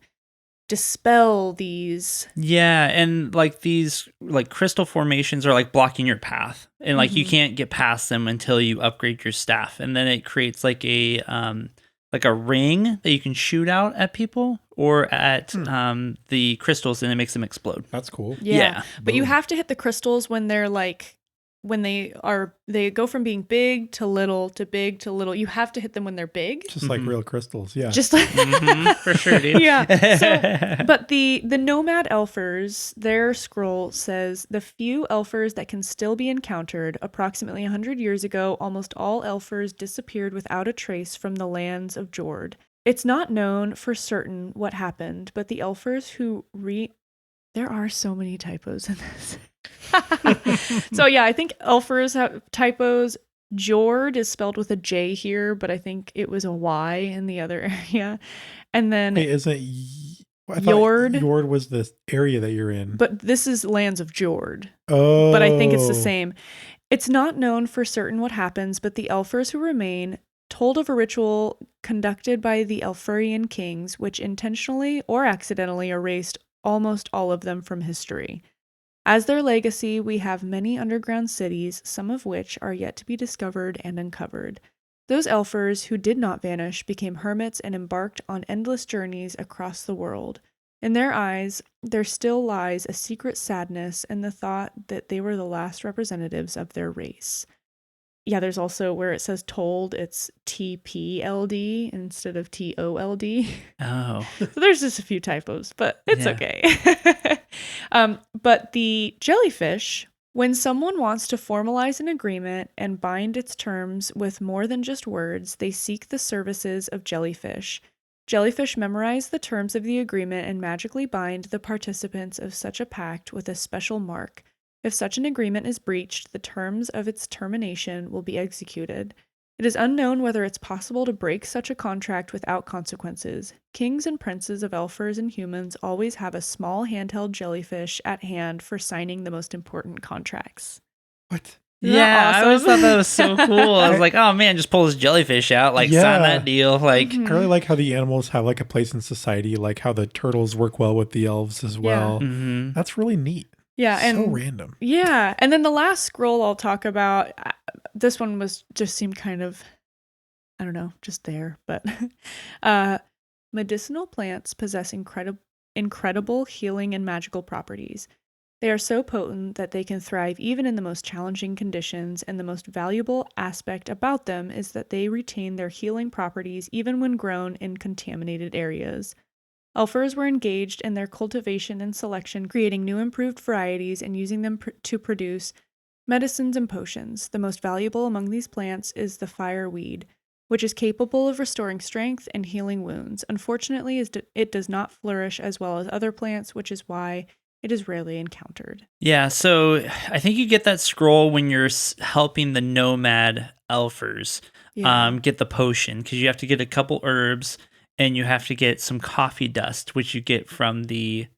dispel these. Yeah, and like these like crystal formations are like blocking your path, and like you can't get past them until you upgrade your staff, and then it creates like a ring that you can shoot out at people or at the crystals, and it makes them explode. That's cool. Yeah. But you have to hit the crystals when they're like they go from being big to little to big to little. You have to hit them when they're big. Just like real crystals, yeah. Just like for sure, dude. Yeah. So, but the nomad elfers, their scroll says the few elfers that can still be encountered. Approximately 100 years ago, almost all elfers disappeared without a trace from the lands of Jord. It's not known for certain what happened, but the Elfers who there are so many typos in this. So yeah, I think Elfers have typos. Jord is spelled with a J here, but I think it was a Y in the other area. And then Wait, isn't I thought Jord. Jord was the area that you're in. But this is Lands of Jord. Oh. But I think it's the same. It's not known for certain what happens, but the Elfers who remain told of a ritual conducted by the Elfurian kings, which intentionally or accidentally erased almost all of them from history. As their legacy, we have many underground cities, some of which are yet to be discovered and uncovered. Those Elfers who did not vanish became hermits and embarked on endless journeys across the world. In their eyes, there still lies a secret sadness in the thought that they were the last representatives of their race. Yeah, there's also where it says told, it's TPLD instead of TOLD. Oh. So there's just a few typos, but it's okay. But the jellyfish, when someone wants to formalize an agreement and bind its terms with more than just words, they seek the services of jellyfish. Jellyfish memorize the terms of the agreement and magically bind the participants of such a pact with a special mark. If such an agreement is breached, the terms of its termination will be executed. It is unknown whether it's possible to break such a contract without consequences. Kings and princes of Elfers and humans always have a small handheld jellyfish at hand for signing the most important contracts. What? Yeah, awesome? I always thought that was so cool. I was like, oh man, just pull this jellyfish out, like sign that deal. Like, I really like how the animals have like a place in society, like how the turtles work well with the elves as well. That's really neat. Yeah, and so random. Yeah, and then the last scroll I'll talk about, this one just seemed kind of, I don't know, just there, but medicinal plants possess incredible healing and magical properties. They are so potent that they can thrive even in the most challenging conditions, and the most valuable aspect about them is that they retain their healing properties even when grown in contaminated areas. Elfers were engaged in their cultivation and selection, creating new improved varieties and using them to produce medicines and potions. The most valuable among these plants is the fireweed, which is capable of restoring strength and healing wounds. Unfortunately, it does not flourish as well as other plants, which is why it is rarely encountered. Yeah, so I think you get that scroll when you're helping the nomad Elfers get the potion, because you have to get a couple herbs and you have to get some coffee dust, which you get from the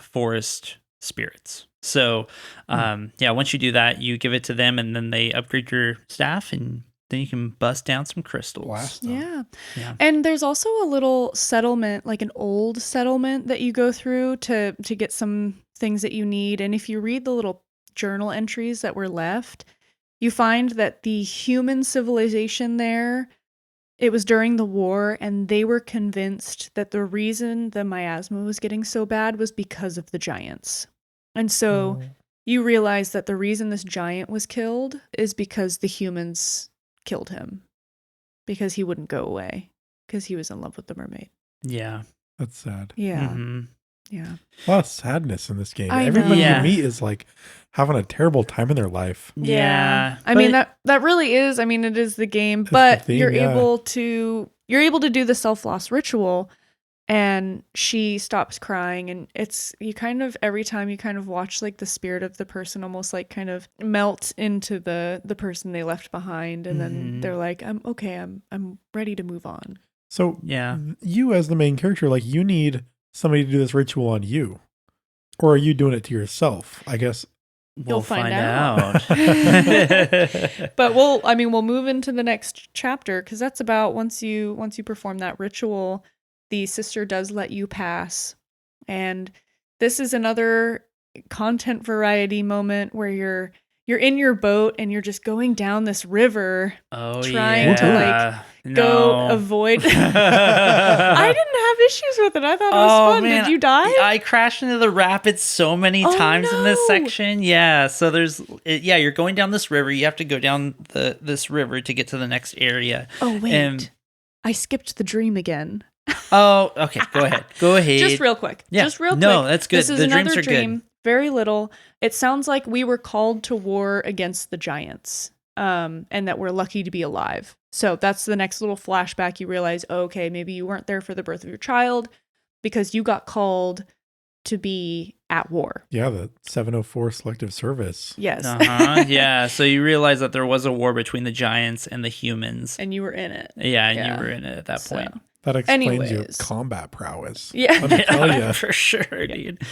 forest spirits. So, once you do that, you give it to them, and then they upgrade your staff, and then you can bust down some crystals. Yeah. And there's also a little settlement, like an old settlement that you go through to get some things that you need. And if you read the little journal entries that were left, you find that the human civilization there, it was during the war, and they were convinced that the reason the miasma was getting so bad was because of the giants. And so you realize that the reason this giant was killed is because the humans killed him, because he wouldn't go away, because he was in love with the mermaid. Yeah. That's sad. Yeah. Mm-hmm. Yeah. A lot of sadness in this game. I Everybody know. you meet is like having a terrible time in their life. Yeah. I mean, that really is, I mean, it is the game, but the theme, you're able to do the self-loss ritual, and she stops crying, and you kind of, every time you kind of watch like the spirit of the person almost like kind of melt into the person they left behind, and then they're like, I'm okay, I'm ready to move on. So you as the main character, like you need somebody to do this ritual on you, or are you doing it to yourself? I guess we'll find out. But we'll move into the next chapter, because that's about once you perform that ritual, the sister does let you pass. And this is another content variety moment where you're in your boat and you're just going down this river trying to go avoid. I didn't have issues with it. I thought it was fun. Man. Did you die? I crashed into the rapids so many times in this section. Yeah. So you're going down this river. You have to go down this river to get to the next area. Oh, wait. I skipped the dream again. Oh, okay. Go ahead. Just real quick. Yeah. Just real quick. No, that's good. This is the another dreams are dream. Good. Very little. It sounds like we were called to war against the giants. and that we're lucky to be alive. So that's the next little flashback. You realize, okay, maybe you weren't there for the birth of your child because you got called to be at war. Yeah, the 704 Selective Service. Yes. Yeah, so you realize that there was a war between the giants and the humans. And you were in it. Yeah, and you were in it at that point. That explains your Anyways. combat prowess. Yeah. Let me tell ya. For sure, dude.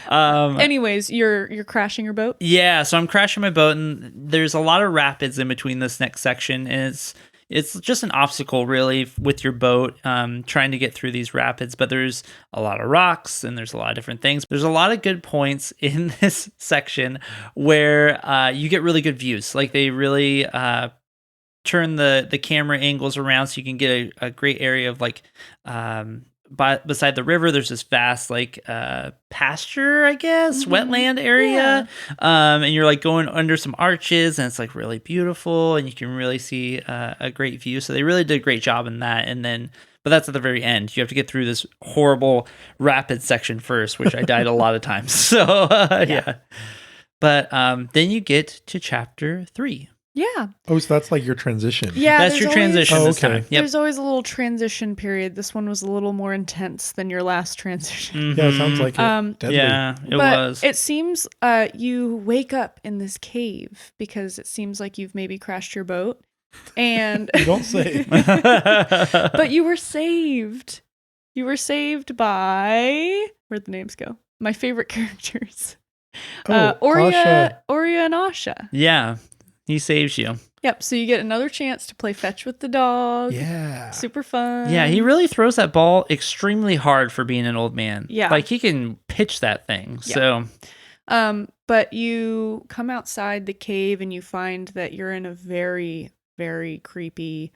Anyways, you're crashing your boat? Yeah, so I'm crashing my boat, and there's a lot of rapids in between this next section, and it's just an obstacle, really, with your boat trying to get through these rapids, but there's a lot of rocks, and there's a lot of different things. There's a lot of good points in this section where you get really good views. Like, they really turn the camera angles around so you can get a great area of, like, beside the river. There's this vast, like, pasture, I guess, wetland area. And you're, like, going under some arches, and it's, like, really beautiful, and you can really see a great view. So they really did a great job in that. And then, but that's at the very end. You have to get through this horrible rapid section first, which I died a lot of times. So, yeah. But then you get to chapter 3. Yeah. Oh, so that's like your transition. Yeah. That's your transition this time. Yep. There's always a little transition period. This one was a little more intense than your last transition. Yeah, it sounds like it. Deadly. Yeah, it but was. It seems you wake up in this cave because it seems like you've maybe crashed your boat. And You don't say. but you were saved. You were saved by, where'd the names go? My favorite characters. Oh, Aurea and Asha. Yeah, he saves you. Yep, so you get another chance to play fetch with the dog. Yeah. Super fun. Yeah, he really throws that ball extremely hard for being an old man. Yeah. Like, he can pitch that thing. Yeah. So, but you come outside the cave and you find that you're in a very, very creepy.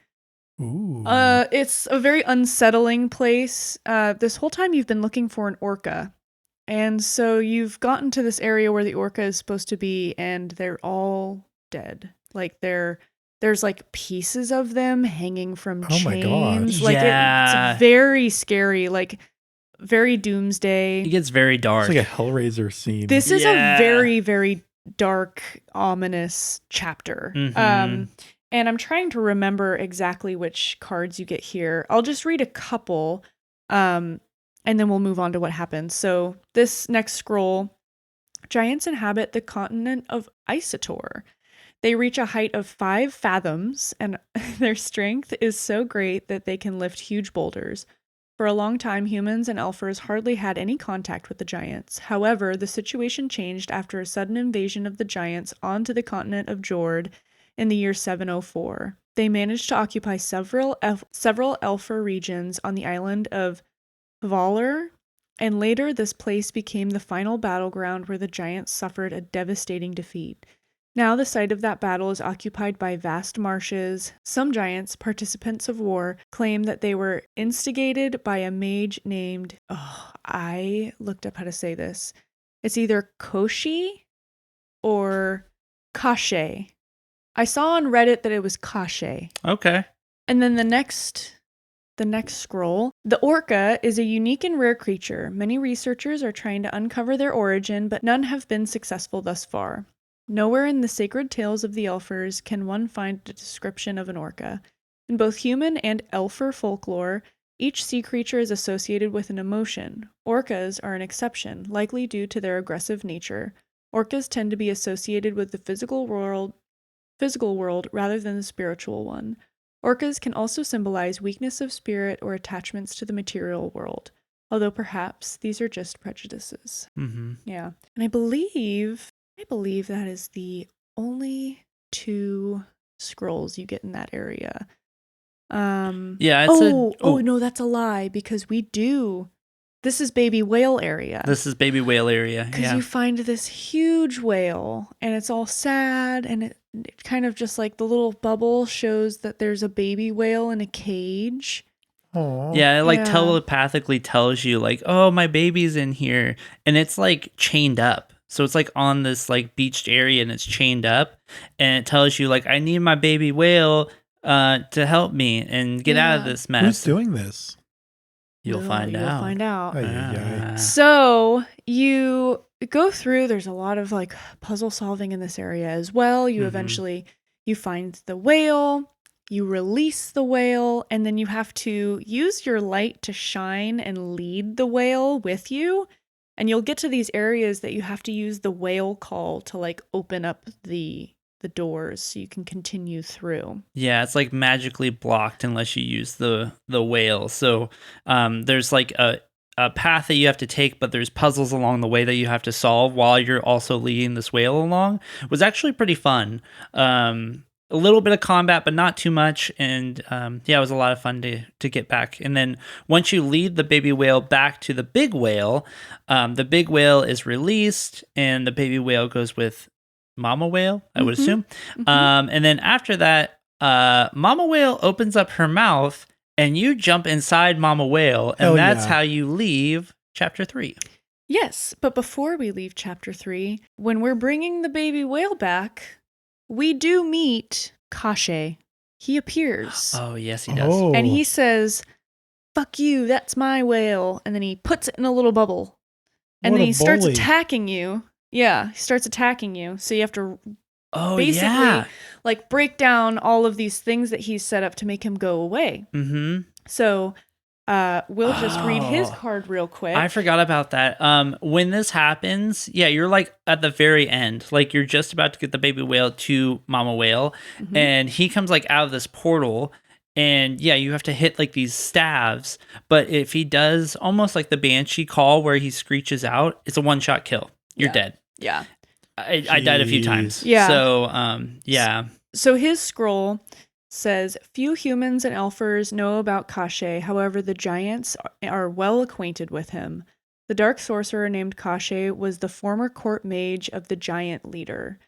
Ooh. It's a very unsettling place. This whole time you've been looking for an orca. And so you've gotten to this area where the orca is supposed to be, and they're all dead. Like, there's like pieces of them hanging from chains. My gosh. Like, Yeah. it's very scary, like very doomsday. it gets very dark. It's like a Hellraiser scene. This is Yeah. a very, very dark, ominous chapter. Mhm. And I'm trying to remember exactly which cards you get here. I'll just read a couple, and then we'll move on to what happens. So this next scroll, giants inhabit the continent of Isotor. They reach a height of 5 fathoms, and their strength is so great that they can lift huge boulders. For a long time, humans and elfers hardly had any contact with the giants. However, the situation changed after a sudden invasion of the giants onto the continent of Jord in the year 704. They managed to occupy several elfer regions on the island of Hvalar, and later this place became the final battleground where the giants suffered a devastating defeat. Now the site of that battle is occupied by vast marshes. Some giants, participants of war, claim that they were instigated by a mage named... I looked up how to say this. It's either Koshi or Kashe. I saw on Reddit that it was Kashe. Okay. And then the next scroll. The orca is a unique and rare creature. Many researchers are trying to uncover their origin, but none have been successful thus far. Nowhere in the sacred tales of the Elfers can one find a description of an orca. In both human and Elfer folklore, each sea creature is associated with an emotion. Orcas are an exception, likely due to their aggressive nature. Orcas tend to be associated with the physical world rather than the spiritual one. Orcas can also symbolize weakness of spirit or attachments to the material world, although perhaps these are just prejudices. Mm-hmm. Yeah. And I believe that is the only 2 scrolls you get in that area. Yeah. No, that's a lie, because this is Baby Whale area. This is Baby Whale area. Because Yeah. you find this huge whale, and it's all sad, and it kind of just like the little bubble shows that there's a baby whale in a cage. Aww. Yeah, it like Yeah. telepathically tells you, like, oh, my baby's in here. And it's like chained up. So it's like on this like beached area, and it's chained up. And it tells you, like, I need my baby whale to help me and get out of this mess. Who's doing this? You'll find out. You'll find out. Ay, ay, ay. So you go through, there's a lot of like puzzle solving in this area as well. You Mhm. eventually You find the whale, you release the whale, and then you have to use your light to shine and lead the whale with you. And you'll get to these areas that you have to use the whale call to like open up the doors so you can continue through. Yeah, it's like magically blocked unless you use the whale. So there's like a path that you have to take, but there's puzzles along the way that you have to solve while you're also leading this whale along. It was actually pretty fun. A little bit of combat, but not too much. And yeah, it was a lot of fun to get back. And then once you lead the baby whale back to the big whale is released and the baby whale goes with mama whale, I would assume. And then after that, mama whale opens up her mouth and you jump inside mama whale. And that's how you leave chapter 3. Yes, but before we leave chapter 3, when we're bringing the baby whale back, we do meet Kashe. He appears. Oh, yes, he does. And he says, "Fuck you, that's my whale." And then he puts it in a little bubble. And then he starts attacking you. Yeah, he starts attacking you. So you have to basically like break down all of these things that he's set up to make him go away. So we'll just read his card real quick. I forgot about that. When this happens, you're like at the very end. Like you're just about to get the baby whale to mama whale. And he comes like out of this portal. And you have to hit like these staves. But if he does almost like the banshee call where he screeches out, it's a one-shot kill. You're dead. Yeah. I died a few times. Yeah. So, So his scroll says, "Few humans and elfers know about Kashe. However, the giants are well acquainted with him. The dark sorcerer named Kashe was the former court mage of the giant leader.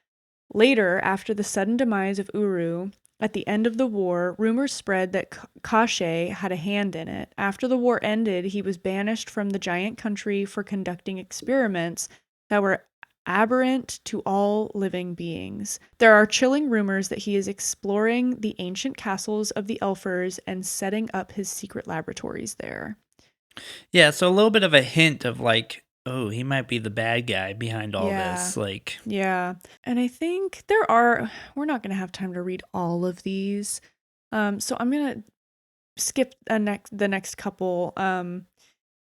Later, after the sudden demise of Uru, at the end of the war, rumors spread that Kashe had a hand in it. After the war ended, he was banished from the giant country for conducting experiments that were aberrant to all living beings. There are chilling rumors that he is exploring the ancient castles of the Elfers and setting up his secret laboratories there." Yeah, so a little bit of a hint of like, oh, he might be the bad guy behind all this. Like, yeah. And I think we're not going to have time to read all of these. So I'm going to skip the next couple.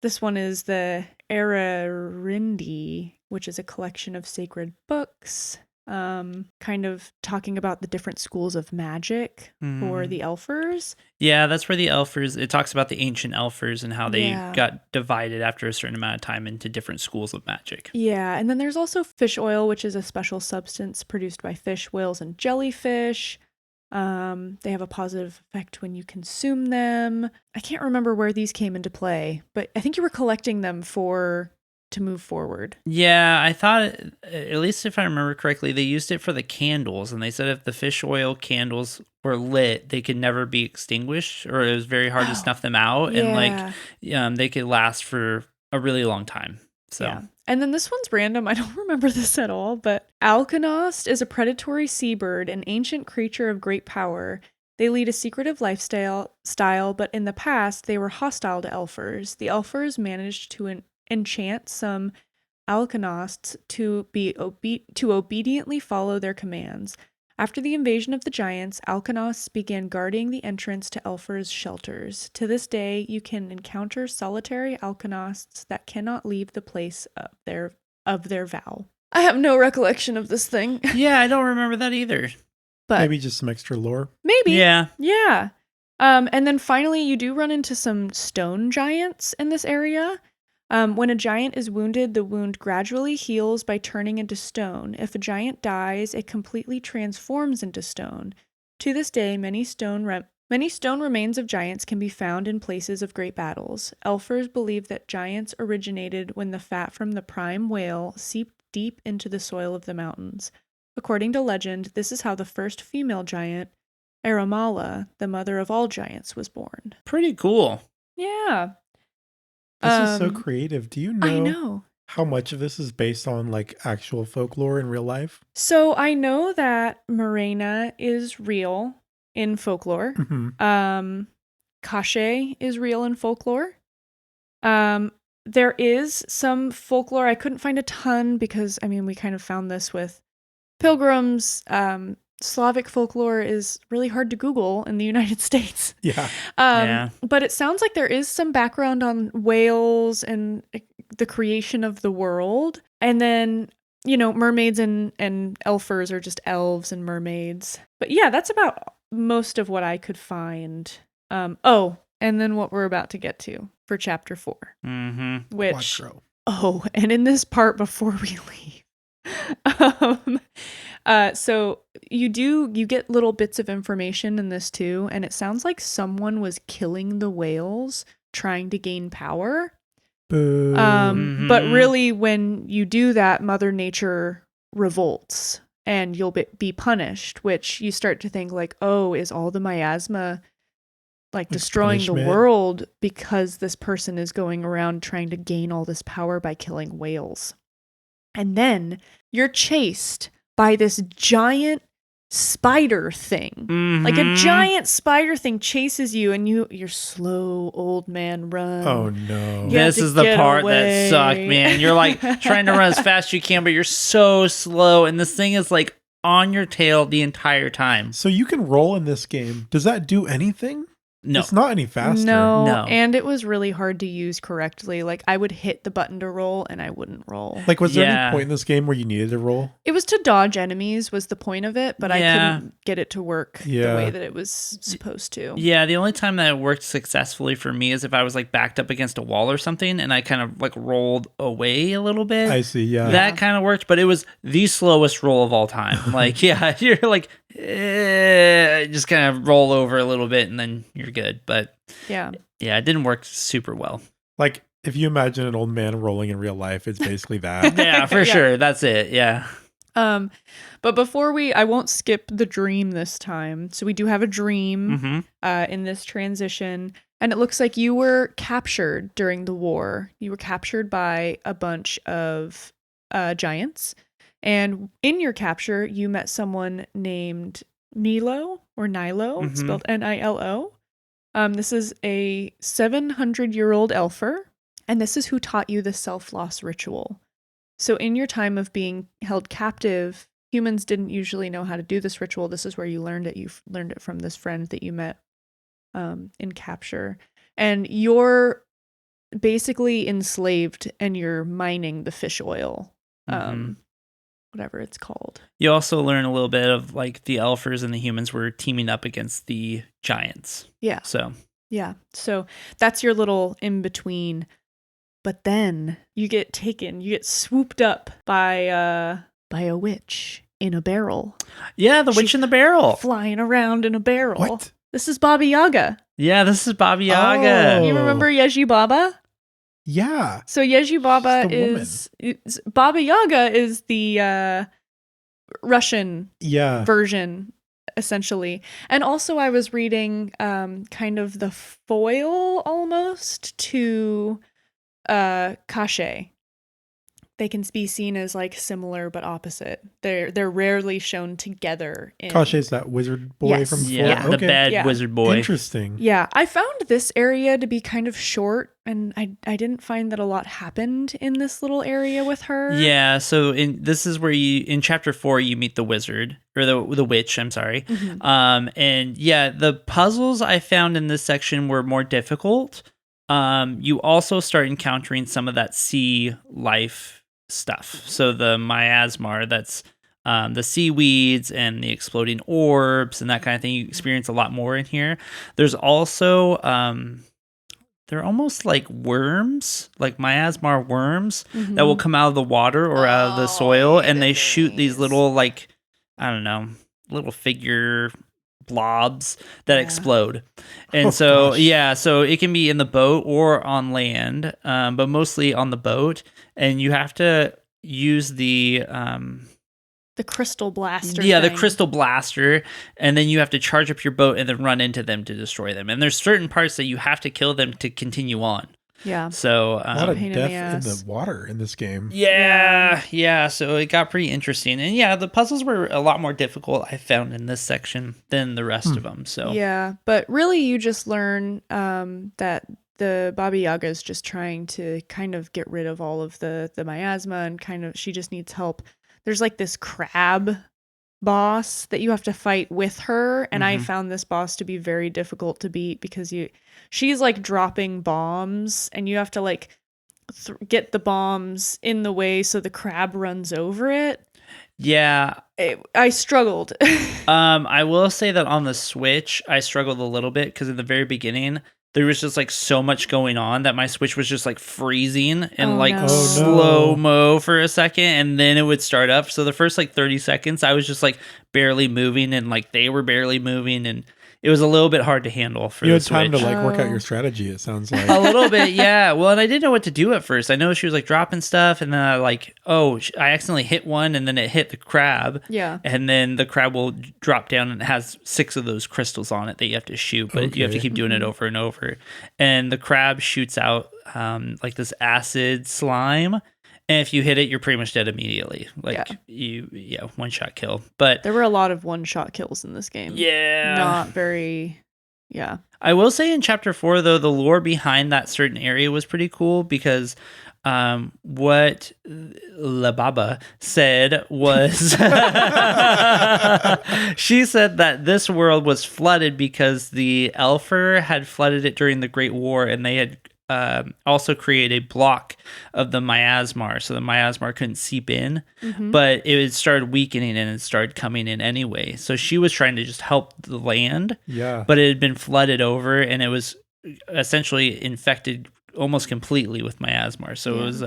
This one is the Ararindi, which is a collection of sacred books, kind of talking about the different schools of magic for the Elfers. Yeah, that's where the Elfers, it talks about the ancient Elfers and how they got divided after a certain amount of time into different schools of magic. Yeah, and then there's also fish oil, which is a special substance produced by fish, whales, and jellyfish. They have a positive effect when you consume them. I can't remember where these came into play, but I think you were collecting them to move forward. Yeah, I thought, at least if I remember correctly, they used it for the candles, and they said if the fish oil candles were lit, they could never be extinguished, or it was very hard to snuff them out, and like they could last for a really long time. So. Yeah. And then this one's random. I don't remember this at all, but Alkanost is a predatory seabird, an ancient creature of great power. They lead a secretive lifestyle, but in the past, they were hostile to Elfers. The Elfers managed to enchant some Alkanosts to obediently follow their commands. After the invasion of the giants, Alkanosts began guarding the entrance to Elfers' shelters. To this day, you can encounter solitary Alkanosts that cannot leave the place of their vow. I have no recollection of this thing. Yeah, I don't remember that either. But maybe just some extra lore. Maybe. Yeah. Yeah. And then finally, you do run into some stone giants in this area. When a giant is wounded, the wound gradually heals by turning into stone. If a giant dies, it completely transforms into stone. To this day, many stone remains of giants can be found in places of great battles. Elfers believe that giants originated when the fat from the prime whale seeped deep into the soil of the mountains. According to legend, this is how the first female giant, Aramala, the mother of all giants, was born. Pretty cool. Yeah. This is so creative. Do you know, I know how much of this is based on like actual folklore in real life? So I know that Morena is real in folklore. Kashe is real in folklore. There is some folklore. I couldn't find a ton because, I mean, we kind of found this with pilgrims Slavic folklore is really hard to Google in the United States. Yeah. But it sounds like there is some background on whales and the creation of the world. And then, mermaids and elfers are just elves and mermaids. But yeah, that's about most of what I could find. And then what we're about to get to for chapter 4. Mm-hmm. Which, Quattro. And in this part before we leave, so you get little bits of information in this too, and it sounds like someone was killing the whales trying to gain power. Boo. But really, when you do that, Mother Nature revolts and you'll be punished, which you start to think like, oh, is all the miasma like destroying punishment. the world because this person is going around trying to gain all this power by killing whales? And then you're chased by this giant spider thing. Like a giant spider thing chases you, and you're slow, old man, run. Oh no. This is the part that sucked, man. You're like trying to run as fast as you can, but you're so slow, and this thing is like on your tail the entire time. So you can roll in this game. Does that do anything? No. It's not any faster. No, and it was really hard to use correctly. Like, I would hit the button to roll, and I wouldn't roll. Like, was there any point in this game where you needed to roll? It was to dodge enemies was the point of it, but I couldn't get it to work the way that it was supposed to. Yeah, the only time that it worked successfully for me is if I was like backed up against a wall or something, and I kind of like rolled away a little bit. I see, yeah. That kind of worked, but it was the slowest roll of all time. Like, yeah, you're like, just kind of roll over a little bit, and then you're good. But yeah, it didn't work super well. Like, if you imagine an old man rolling in real life, it's basically that. Yeah, for sure. That's it. Yeah. But before I won't skip the dream this time. So we do have a dream in this transition, and it looks like you were captured during the war. You were captured by a bunch of giants, and in your capture, you met someone named Nilo, spelled Nilo. This is a 700-year-old elfer, and this is who taught you the Selfloss ritual. So in your time of being held captive, humans didn't usually know how to do this ritual. This is where you learned it. You learned it from this friend that you met in capture. And you're basically enslaved, and you're mining the fish oil, whatever it's called. You also learn a little bit of like the elfers and the humans were teaming up against the giants. Yeah. So that's your little in between. But then you get swooped up by a witch in a barrel. Yeah, the witch in the barrel. Flying around in a barrel. What? This is Baba Yaga. Yeah, this is Baba Yaga. Oh. You remember Yeji Baba? Yeah. So Yeji Baba Baba Yaga is the Russian version, essentially. And also I was reading kind of the foil almost to Kashe. They can be seen as like similar but opposite. They're rarely shown together. Kashe's that wizard boy from before? Yeah, the bad wizard boy. Interesting. Yeah, I found this area to be kind of short, and I didn't find that a lot happened in this little area with her. Yeah, so this is where in chapter 4 you meet the wizard or the witch. I'm sorry. And yeah, the puzzles I found in this section were more difficult. You also start encountering some of that sea life stuff. So the miasma, that's the seaweeds and the exploding orbs and that kind of thing. You experience a lot more in here. There's also they're almost like worms, like miasma worms that will come out of the water or out of the soil, and they shoot these little, like, I don't know, little figure blobs that explode. And so it can be in the boat or on land, but mostly on the boat, and you have to use the crystal blaster the crystal blaster, and then you have to charge up your boat and then run into them to destroy them, and there's certain parts that you have to kill them to continue on. So a lot of death in the water in this game. So it got pretty interesting, and the puzzles were a lot more difficult, I found, in this section than the rest of them. So but really you just learn that the Baba Yaga is just trying to kind of get rid of all of the miasma, and kind of she just needs help. There's like this crab boss that you have to fight with her, and I Mhm. found this boss to be very difficult to beat because she's like dropping bombs and you have to like get the bombs in the way so the crab runs over it. Yeah. I struggled. I will say that on the Switch, I struggled a little bit because in the very beginning, there was just like so much going on that my Switch was just like freezing and Oh, like no. Oh, slow no. mo for a second, and then it would start up. So the first like 30 seconds, I was just like barely moving, and like they were barely moving, and it was a little bit hard to handle for You the had time to Switch. like work out your Oh. strategy, it sounds like. A little bit, yeah. Well, and I didn't know what to do at first. I know she was like dropping stuff, and then I like, I accidentally hit one, and then it hit the crab. Yeah. And then the crab will drop down, and it has 6 of those crystals on it that you have to shoot, but you have to Okay. keep doing it over and over. And the crab shoots out like this acid slime. And if you hit it, you're pretty much dead immediately. Like one shot kill. But There were a lot of one-shot kills in this game. yeah. Not very, yeah. I will say in chapter 4, though, the lore behind that certain area was pretty cool because what La Baba said was she said that this world was flooded because the Elfer had flooded it during the Great War, and they had also created a block of the miasmar, so the miasmar couldn't seep in, but it started weakening and it started coming in anyway. So she was trying to just help the land, Yeah. but it had been flooded over, and it was essentially infected almost completely with miasmar. So it was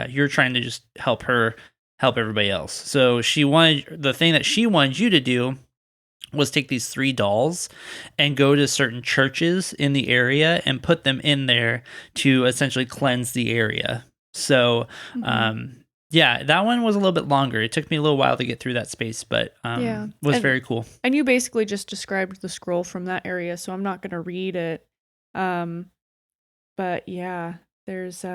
you're trying to just help her help everybody else. So the thing that she wanted you to do was take these 3 dolls and go to certain churches in the area and put them in there to essentially cleanse the area. So that one was a little bit longer. It took me a little while to get through that space, but was very cool. And you basically just described the scroll from that area, so I'm not going to read it. But yeah, there's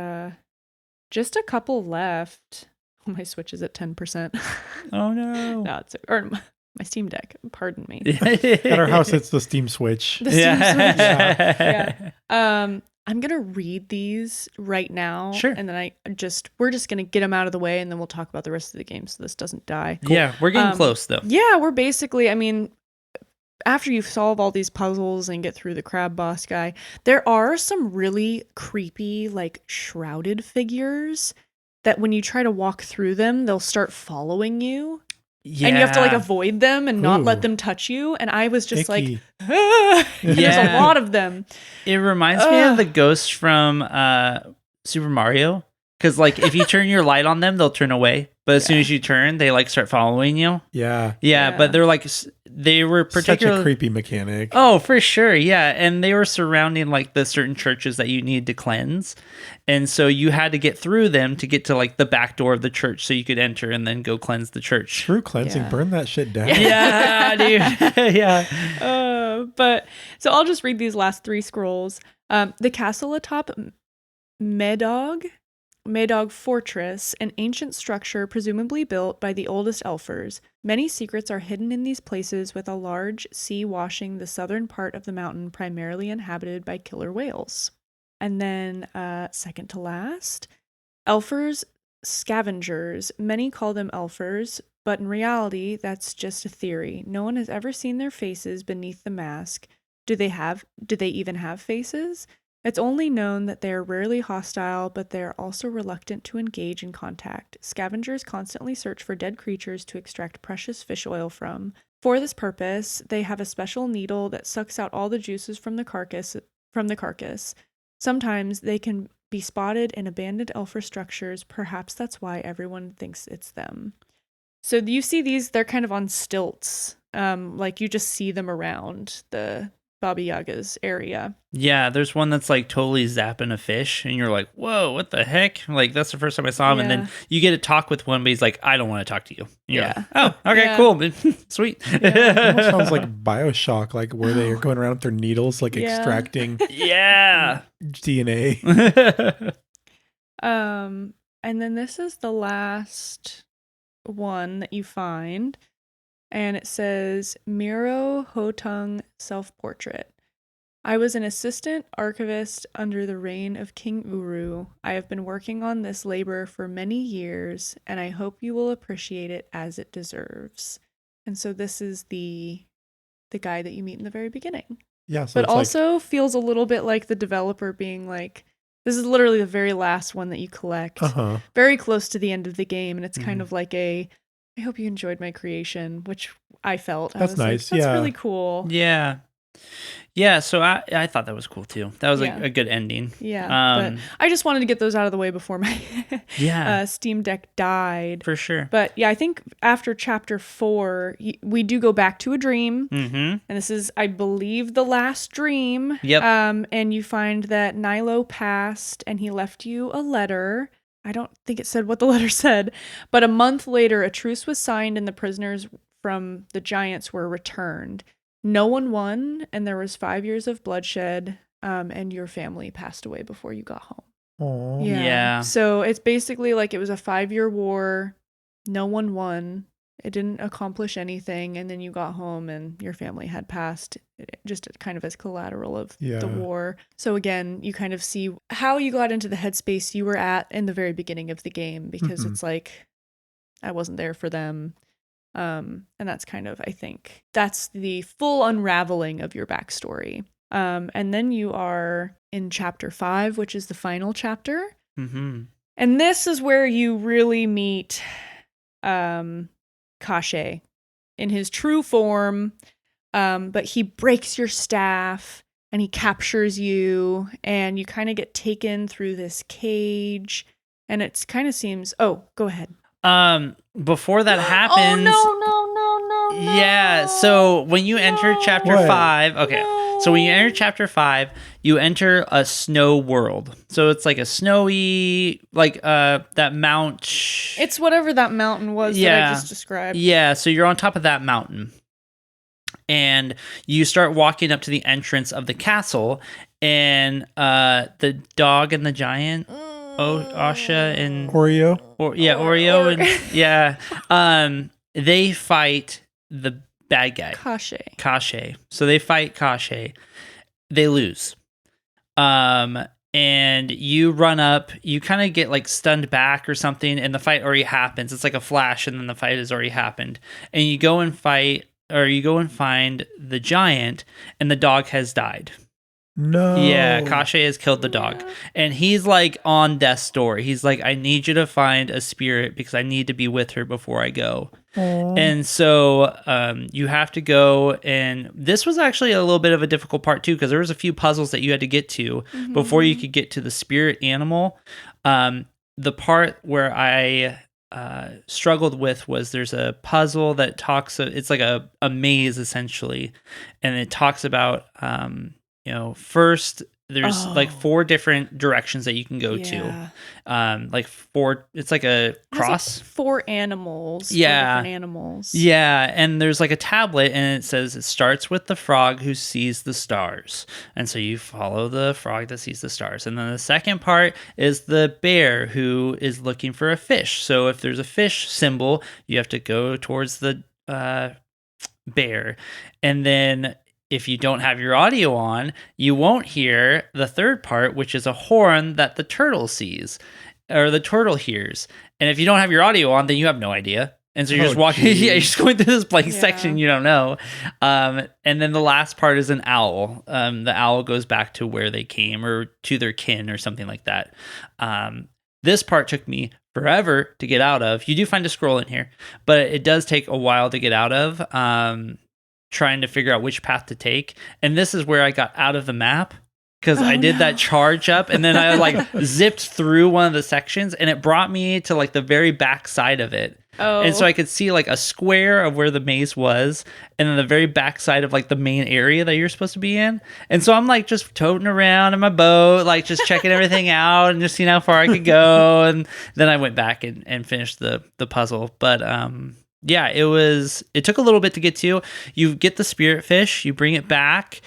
just a couple left. My Switch is at 10%. Oh no. No, or my Steam Deck. Pardon me. At our house, it's the Steam Switch. The Steam Switch. Yeah. I'm gonna read these right now. Sure. And then we're just gonna get them out of the way, and then we'll talk about the rest of the game so this doesn't die. Yeah, we're getting close though. Yeah, we're basically, I mean, after you solve all these puzzles and get through the crab boss guy, there are some really creepy, like, shrouded figures that when you try to walk through them, they'll start following you. Yeah. And you have to, like, avoid them and not Ooh. let them touch you. And I was just Icky. like, ah! And there's a Yeah. lot of them. It reminds me of the ghosts from Super Mario. Because, like, if you turn your light on them, they'll turn away. But as soon as you turn, they, like, start following you. Yeah. Yeah, but they're, like, they were Such particularly... a creepy mechanic. Oh, for sure, yeah. And they were surrounding, like, the certain churches that you need to cleanse. And so you had to get through them to get to, like, the back door of the church so you could enter and then go cleanse the church. True cleansing. Yeah. Burn that shit down. Yeah, dude. Yeah. But so I'll just read these last 3 scrolls. The castle atop Medog Fortress, an ancient structure presumably built by the oldest Elfers. Many secrets are hidden in these places, with a large sea washing the southern part of the mountain, primarily inhabited by killer whales. And then, second to last, Elfers Scavengers. Many call them Elfers, but in reality, that's just a theory. No one has ever seen their faces beneath the mask. Do they even have faces? It's only known that they are rarely hostile, but they are also reluctant to engage in contact. Scavengers constantly search for dead creatures to extract precious fish oil from. For this purpose, they have a special needle that sucks out all the juices from the carcass. Sometimes they can be spotted in abandoned Elfer structures. Perhaps that's why everyone thinks it's them. So you see these, they're kind of on stilts. Like you just see them around the Baba Yaga's area. Yeah, there's one that's like totally zapping a fish, and you're like, whoa, what the heck? Like, that's the first time I saw him. And then you get to talk with one, but he's like, I don't want to talk to you. And you're like, oh, okay, cool. Sweet. It almost sounds like Bioshock, like where they are going around with their needles, like extracting DNA. And then this is the last one that you find. And it says, Miro Hotung Self-Portrait. I was an assistant archivist under the reign of King Uru. I have been working on this labor for many years, and I hope you will appreciate it as it deserves. And so this is the guy that you meet in the very beginning. Yeah. So but also feels a little bit like the developer being like, this is literally the very last one that you collect. Very close to the end of the game. And it's kind of like I hope you enjoyed my creation, which I felt. That's nice. Like, that's really cool. Yeah. Yeah, so I thought that was cool too. That was a good ending. Yeah, but I just wanted to get those out of the way before my Steam Deck died. For sure. But yeah, I think after chapter 4, we do go back to a dream. And this is, I believe, the last dream. Yep. And you find that Nilo passed and he left you a letter. I don't think it said what the letter said. But a month later, a truce was signed and the prisoners from the giants were returned. No one won, and there was 5 years of bloodshed, and your family passed away before you got home. Aww. Yeah. So it's basically like it was a 5-year war. No one won. It didn't accomplish anything, and then you got home and your family had passed, just kind of as collateral of the war. So again, you kind of see how you got into the headspace you were at in the very beginning of the game, because it's like, I wasn't there for them. And that's kind of, I think, that's the full unraveling of your backstory. And then you are in chapter 5, which is the final chapter. And this is where you really meet Kashe in his true form. But he breaks your staff and he captures you, and you kind of get taken through this cage, and it kind of seems, oh, go ahead. Before that happens. Oh, no. Yeah, so when you enter chapter 5, so when you enter chapter 5, you enter a snow world. So it's like a snowy, like that mount. It's whatever that mountain was that I just described. Yeah, so you're on top of that mountain. And you start walking up to the entrance of the castle, and the dog and the giant, Asha and Oreo. Oreo and they fight the bad guy, Kashe. So they fight Kashe. They lose. And you run up, you kind of get like stunned back or something, and the fight already happens. It's like a flash, and then the fight has already happened. And you go and find the giant, and the dog has died. No. Yeah, Kashe has killed the dog. And he's like on death's door. He's like, I need you to find a spirit because I need to be with her before I go. Aww. And so you have to go. And this was actually a little bit of a difficult part too, because there was a few puzzles that you had to get to before you could get to the spirit animal. The part where I struggled with was there's a puzzle that talks, it's like a maze essentially. And it talks about, first there's like 4 different directions that you can go to. Like 4, it's like a cross. Like 4 animals. 4 different animals. Yeah, and there's like a tablet, and it says it starts with the frog who sees the stars. And so you follow the frog that sees the stars. And then the second part is the bear who is looking for a fish. So if there's a fish symbol, you have to go towards the bear. And then if you don't have your audio on, you won't hear the third part, which is a horn that the turtle sees, or the turtle hears. And if you don't have your audio on, then you have no idea. And so you're just walking, you're just going through this blank section you don't know. And then the last part is an owl. The owl goes back to where they came, or to their kin, or something like that. This part took me forever to get out of. You do find a scroll in here, but it does take a while to get out of. Trying to figure out which path to take. And this is where I got out of the map, because I did that charge up, and then I like zipped through one of the sections, and it brought me to like the very back side of it. And so I could see like a square of where the maze was, and then the very back side of like the main area that you're supposed to be in. And so I'm like just toting around in my boat, like just checking everything out and just seeing how far I could go. And then I went back and finished the puzzle. But yeah, it took a little bit to get to. You get the spirit fish, you bring it back.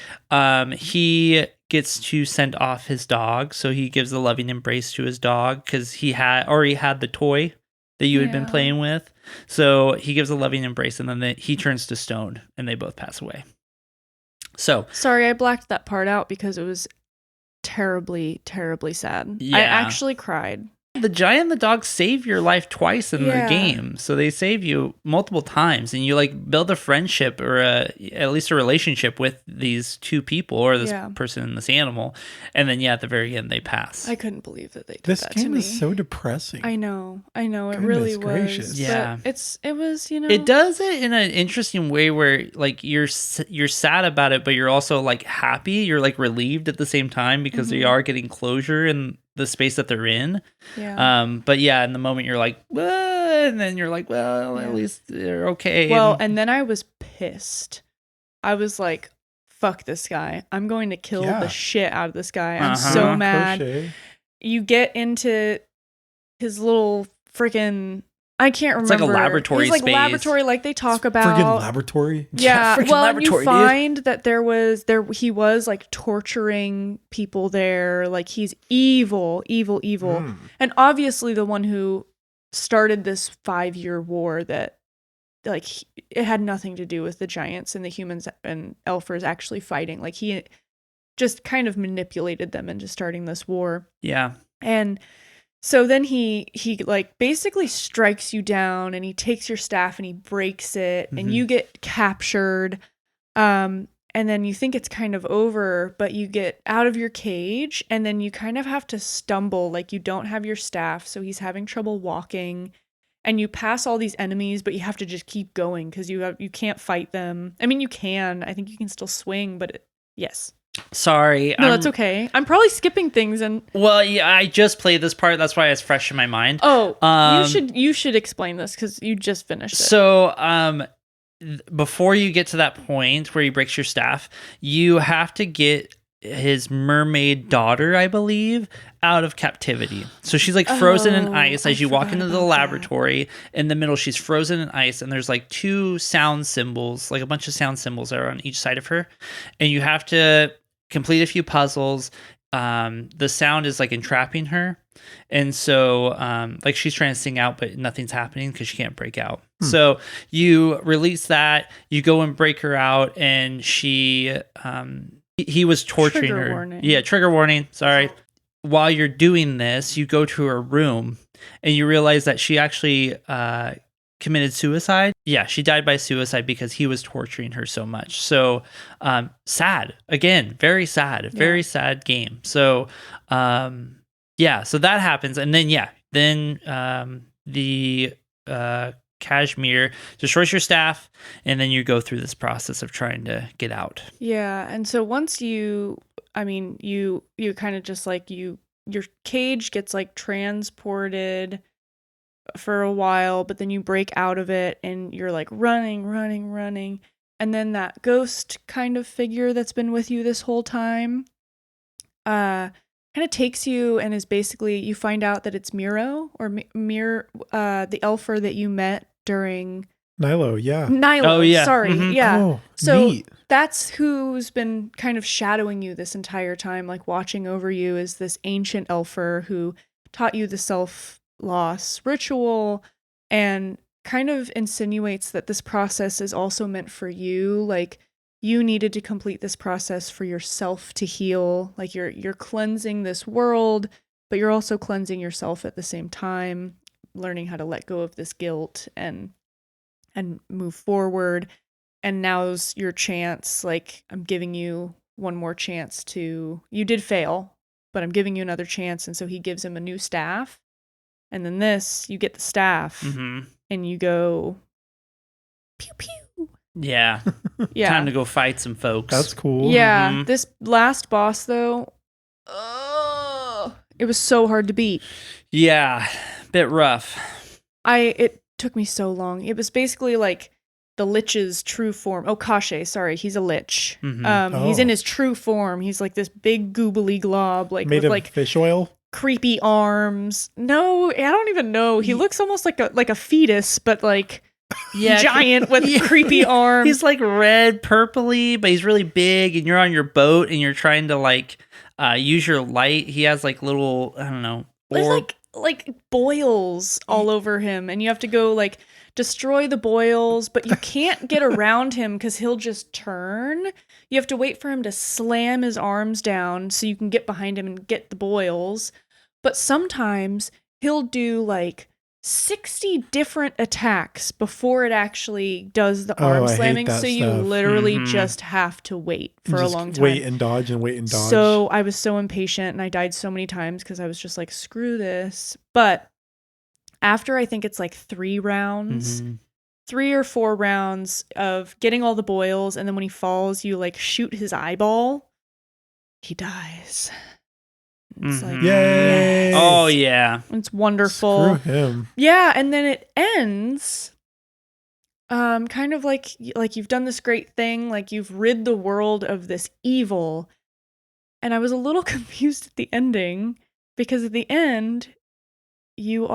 He gets to send off his dog, so he gives a loving embrace to his dog, because he already had the toy that you had been playing with. So he gives a loving embrace, and then he turns to stone, and they both pass away. So sorry, I blacked that part out because it was terribly, terribly sad. Yeah. I actually cried. the giant and the dog save your life twice in the Yeah. game. So they save you multiple times, and you like build a friendship or at least a relationship with these two people or this Yeah. person and this animal. And then at the very end they pass. I couldn't believe that they did This that to game me. is so depressing. I know. It Goodness really gracious. was. Yeah. But it was, It does it in an interesting way where like you're sad about it, but you're also like happy. You're like relieved at the same time because they are getting closure in the space that they're in. Yeah. But in the moment you're like, and then you're like, well, at least they're okay. Well, and then I was pissed. I was like, fuck this guy. I'm going to kill the shit out of this guy. I'm so mad. Crochet. You get into his little freaking, I can't remember. It's like a laboratory It's like space. laboratory like they talk about. Friggin' laboratory. Yeah, freaking well, laboratory, and you find that he was like torturing people there. Like he's evil. And obviously the one who started this 5-year war that like it had nothing to do with the giants and the humans and elfers actually fighting. Like he just kind of manipulated them into starting this war. Yeah. And so then he like basically strikes you down and he takes your staff and he breaks it and you get captured. And then you think it's kind of over, but you get out of your cage and then you kind of have to stumble, like you don't have your staff. So he's having trouble walking and you pass all these enemies, but you have to just keep going because you can't fight them. I mean, you can. I think you can still swing, but yes. Sorry. No, that's okay. I'm probably skipping things and I just played this part. That's why it's fresh in my mind. Oh, you should explain this because you just finished it. So, before you get to that point where he breaks your staff, you have to get his mermaid daughter, I believe, out of captivity. So she's like frozen in ice as you walk into the laboratory. In the middle, she's frozen in ice, and there's like 2 sound symbols, like a bunch of sound symbols that are on each side of her, and you have to complete a few puzzles. The sound is like entrapping her, and so like she's trying to sing out, but nothing's happening because she can't break out. So you release that, you go and break her out, and she he was torturing Trigger her. warning. Yeah, trigger warning. Sorry. While you're doing this, you go to her room and you realize that she actually committed suicide. Yeah, she died by suicide because he was torturing her so much. So sad. Again, very sad. Very sad game. So so that happens. And then the Kashmir destroys your staff, and then you go through this process of trying to get out. Yeah, and so once you kind of just like your cage gets like transported for a while, but then you break out of it and you're like running, and then that ghost kind of figure that's been with you this whole time kind of takes you and is basically, you find out that it's Miro or Mir the elfer that you met during Nilo, yeah. Nilo, Oh, yeah. sorry. Mhm. Yeah. Oh, So neat. that's who's been kind of shadowing you this entire time, like watching over you, is this ancient elfer who taught you the self-loss ritual and kind of insinuates that this process is also meant for you. Like you needed to complete this process for yourself to heal. Like you're cleansing this world, but you're also cleansing yourself at the same time, learning how to let go of this guilt and move forward. And now's your chance. Like I'm giving you one more chance you did fail, but I'm giving you another chance. And so he gives him a new staff. And then you get the staff and you go pew pew. Yeah. Yeah. Time to go fight some folks. That's cool. Yeah. This last boss though, it was so hard to beat. Yeah. Bit rough. It took me so long. It was basically like the Lich's true form. Oh, Kashe, sorry, he's a Lich. He's in his true form. He's like this big goobly glob, like Made with of like fish oil. creepy arms. No, I don't even know. He looks almost like a fetus, but like giant with creepy arms. He's like red, purpley, but he's really big, and you're on your boat and you're trying to like use your light. He has like little, I don't know, There's like boils all over him, and you have to go like destroy the boils, but you can't get around him because he'll just turn. You have to wait for him to slam his arms down so you can get behind him and get the boils. But sometimes he'll do like 60 different attacks before it actually does the arm I hate slamming. that So you stuff. literally Mhm. just have to wait for a Just long time. wait and dodge and wait and dodge. So I was so impatient and I died so many times because I was just like, screw this. But after I think it's like 3 rounds, Mhm. 3 or 4 rounds of getting all the boils, and then when he falls, you like shoot his eyeball, he dies. It's like, Mhm. Yay! Oh yeah. it's wonderful. Screw him. Yeah, and then it ends kind of like you've done this great thing, like you've rid the world of this evil. And I was a little confused at the ending because at the end you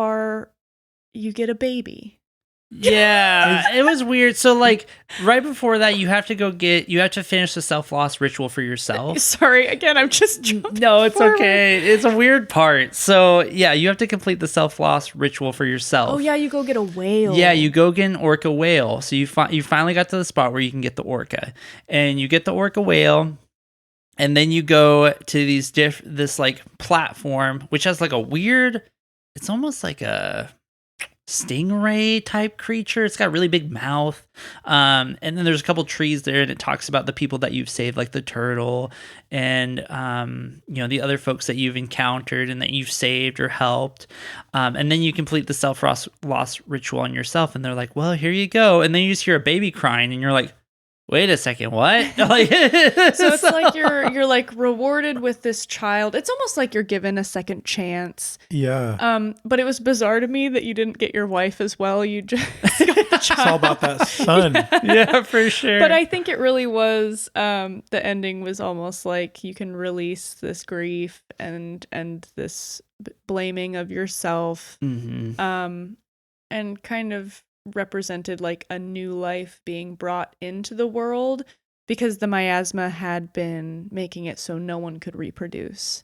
get a baby. Yeah, it was weird. So like right before that, you have to finish the self-loss ritual for yourself. Sorry, again, I'm just jumping No, it's forward. okay. It's a weird part. So yeah, you have to complete the self-loss ritual for yourself. Oh yeah, you go get a whale. Yeah, you go get an orca whale. So you finally got to the spot where you can get the orca, and you get the orca whale, and then you go to this like platform which has like a weird. It's almost like a stingray type creature. It's got a really big mouth, and then there's a couple trees there, and it talks about the people that you've saved, like the turtle and the other folks that you've encountered and that you've saved or helped, and then you complete the self-loss ritual on yourself, and they're like, well, here you go, and then you just hear a baby crying, and you're like, wait a second, what? Like, so it's like you're like rewarded with this child. It's almost like you're given a second chance. Yeah. But it was bizarre to me that you didn't get your wife as well. You just got the child. It's all about that son. Yeah, for sure. But I think it really was the ending was almost like you can release this grief and this blaming of yourself, Mhm. and kind of represented like a new life being brought into the world because the miasma had been making it so no one could reproduce.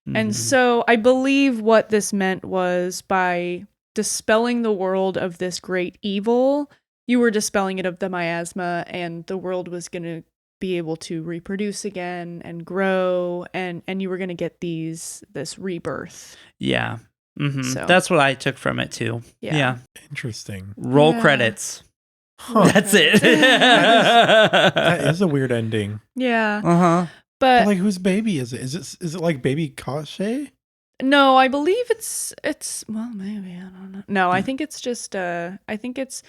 And Mhm. so I believe what this meant was by dispelling the world of this great evil, you were dispelling it of the miasma, and the world was going to be able to reproduce again and grow, and you were going to get this rebirth. Yeah. Mhm. So- That's what I took from it too. Yeah. Interesting. Roll Yeah. credits. Huh. That's it. That is a weird ending. Yeah. Uh-huh. But like, whose baby is it? Is it like baby Kache? No, I believe it's well, maybe, I don't know. No, I think it's just I think it's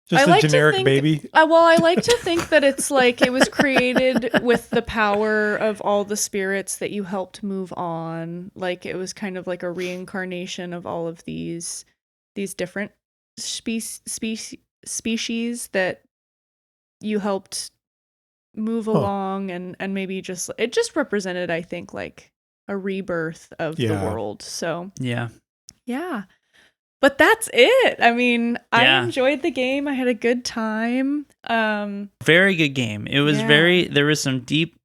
Just I a like to generic think- baby? well, I like to think that it's like it was created with the power of all the spirits that you helped move on. Like it was kind of like a reincarnation of all of these different species that you helped move along, and maybe just it just represented, I think, like a rebirth of the world. So Yeah. yeah. But that's it. I mean, I Yeah. enjoyed the game. I had a good time. Very good game. It was Yeah. there was some deep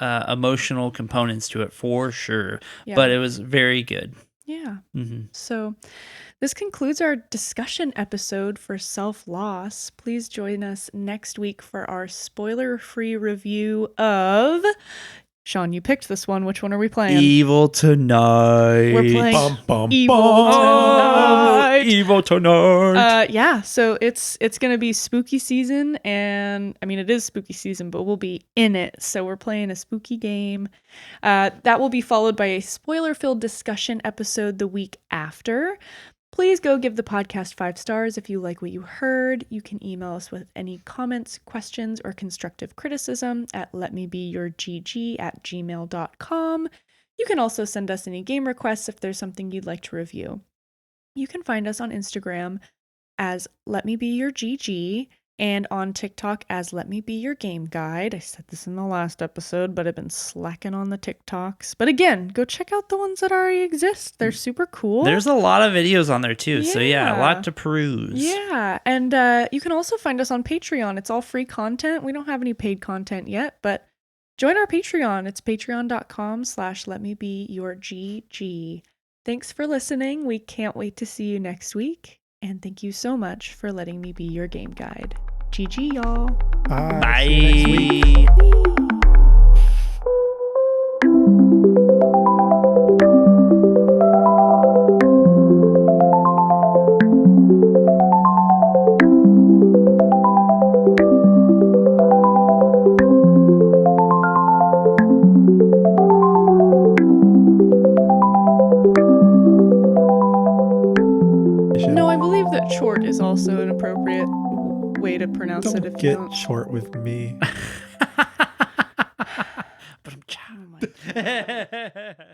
emotional components to it for sure, Yeah. but it was very good. Yeah. Mhm. So this concludes our discussion episode for Self-Loss. Please join us next week for our spoiler-free review of... Sean, you picked this one. Which one are we playing? Evil Tonight. We're playing Bum, bum, Evil bum. Tonight. Evil Tonight. Yeah, so it's gonna be spooky season, and I mean it is spooky season, but we'll be in it. So we're playing a spooky game. That will be followed by a spoiler-filled discussion episode the week after. Please go give the podcast 5 stars if you like what you heard. You can email us with any comments, questions, or constructive criticism at letmebeyourgg@gmail.com. You can also send us any game requests if there's something you'd like to review. You can find us on Instagram as letmebeyourgg and on TikTok as Let Me Be Your Game Guide. I said this in the last episode, but I've been slacking on the TikToks. But again, go check out the ones that already exist. They're super cool. There's a lot of videos on there too. So yeah, a Yeah. lot to peruse. Yeah, and you can also find us on Patreon. It's all free content. We don't have any paid content yet, but join our Patreon. It's patreon.com/letmebeyourgg. Thanks for listening. We can't wait to see you next week. And thank you so much for letting me be your game guide. GG, y'all. Bye. Bye. See you next week. Whee! that chort is also an appropriate way to pronounce it Don't if you get don't. short with me. But I'm Oh my God.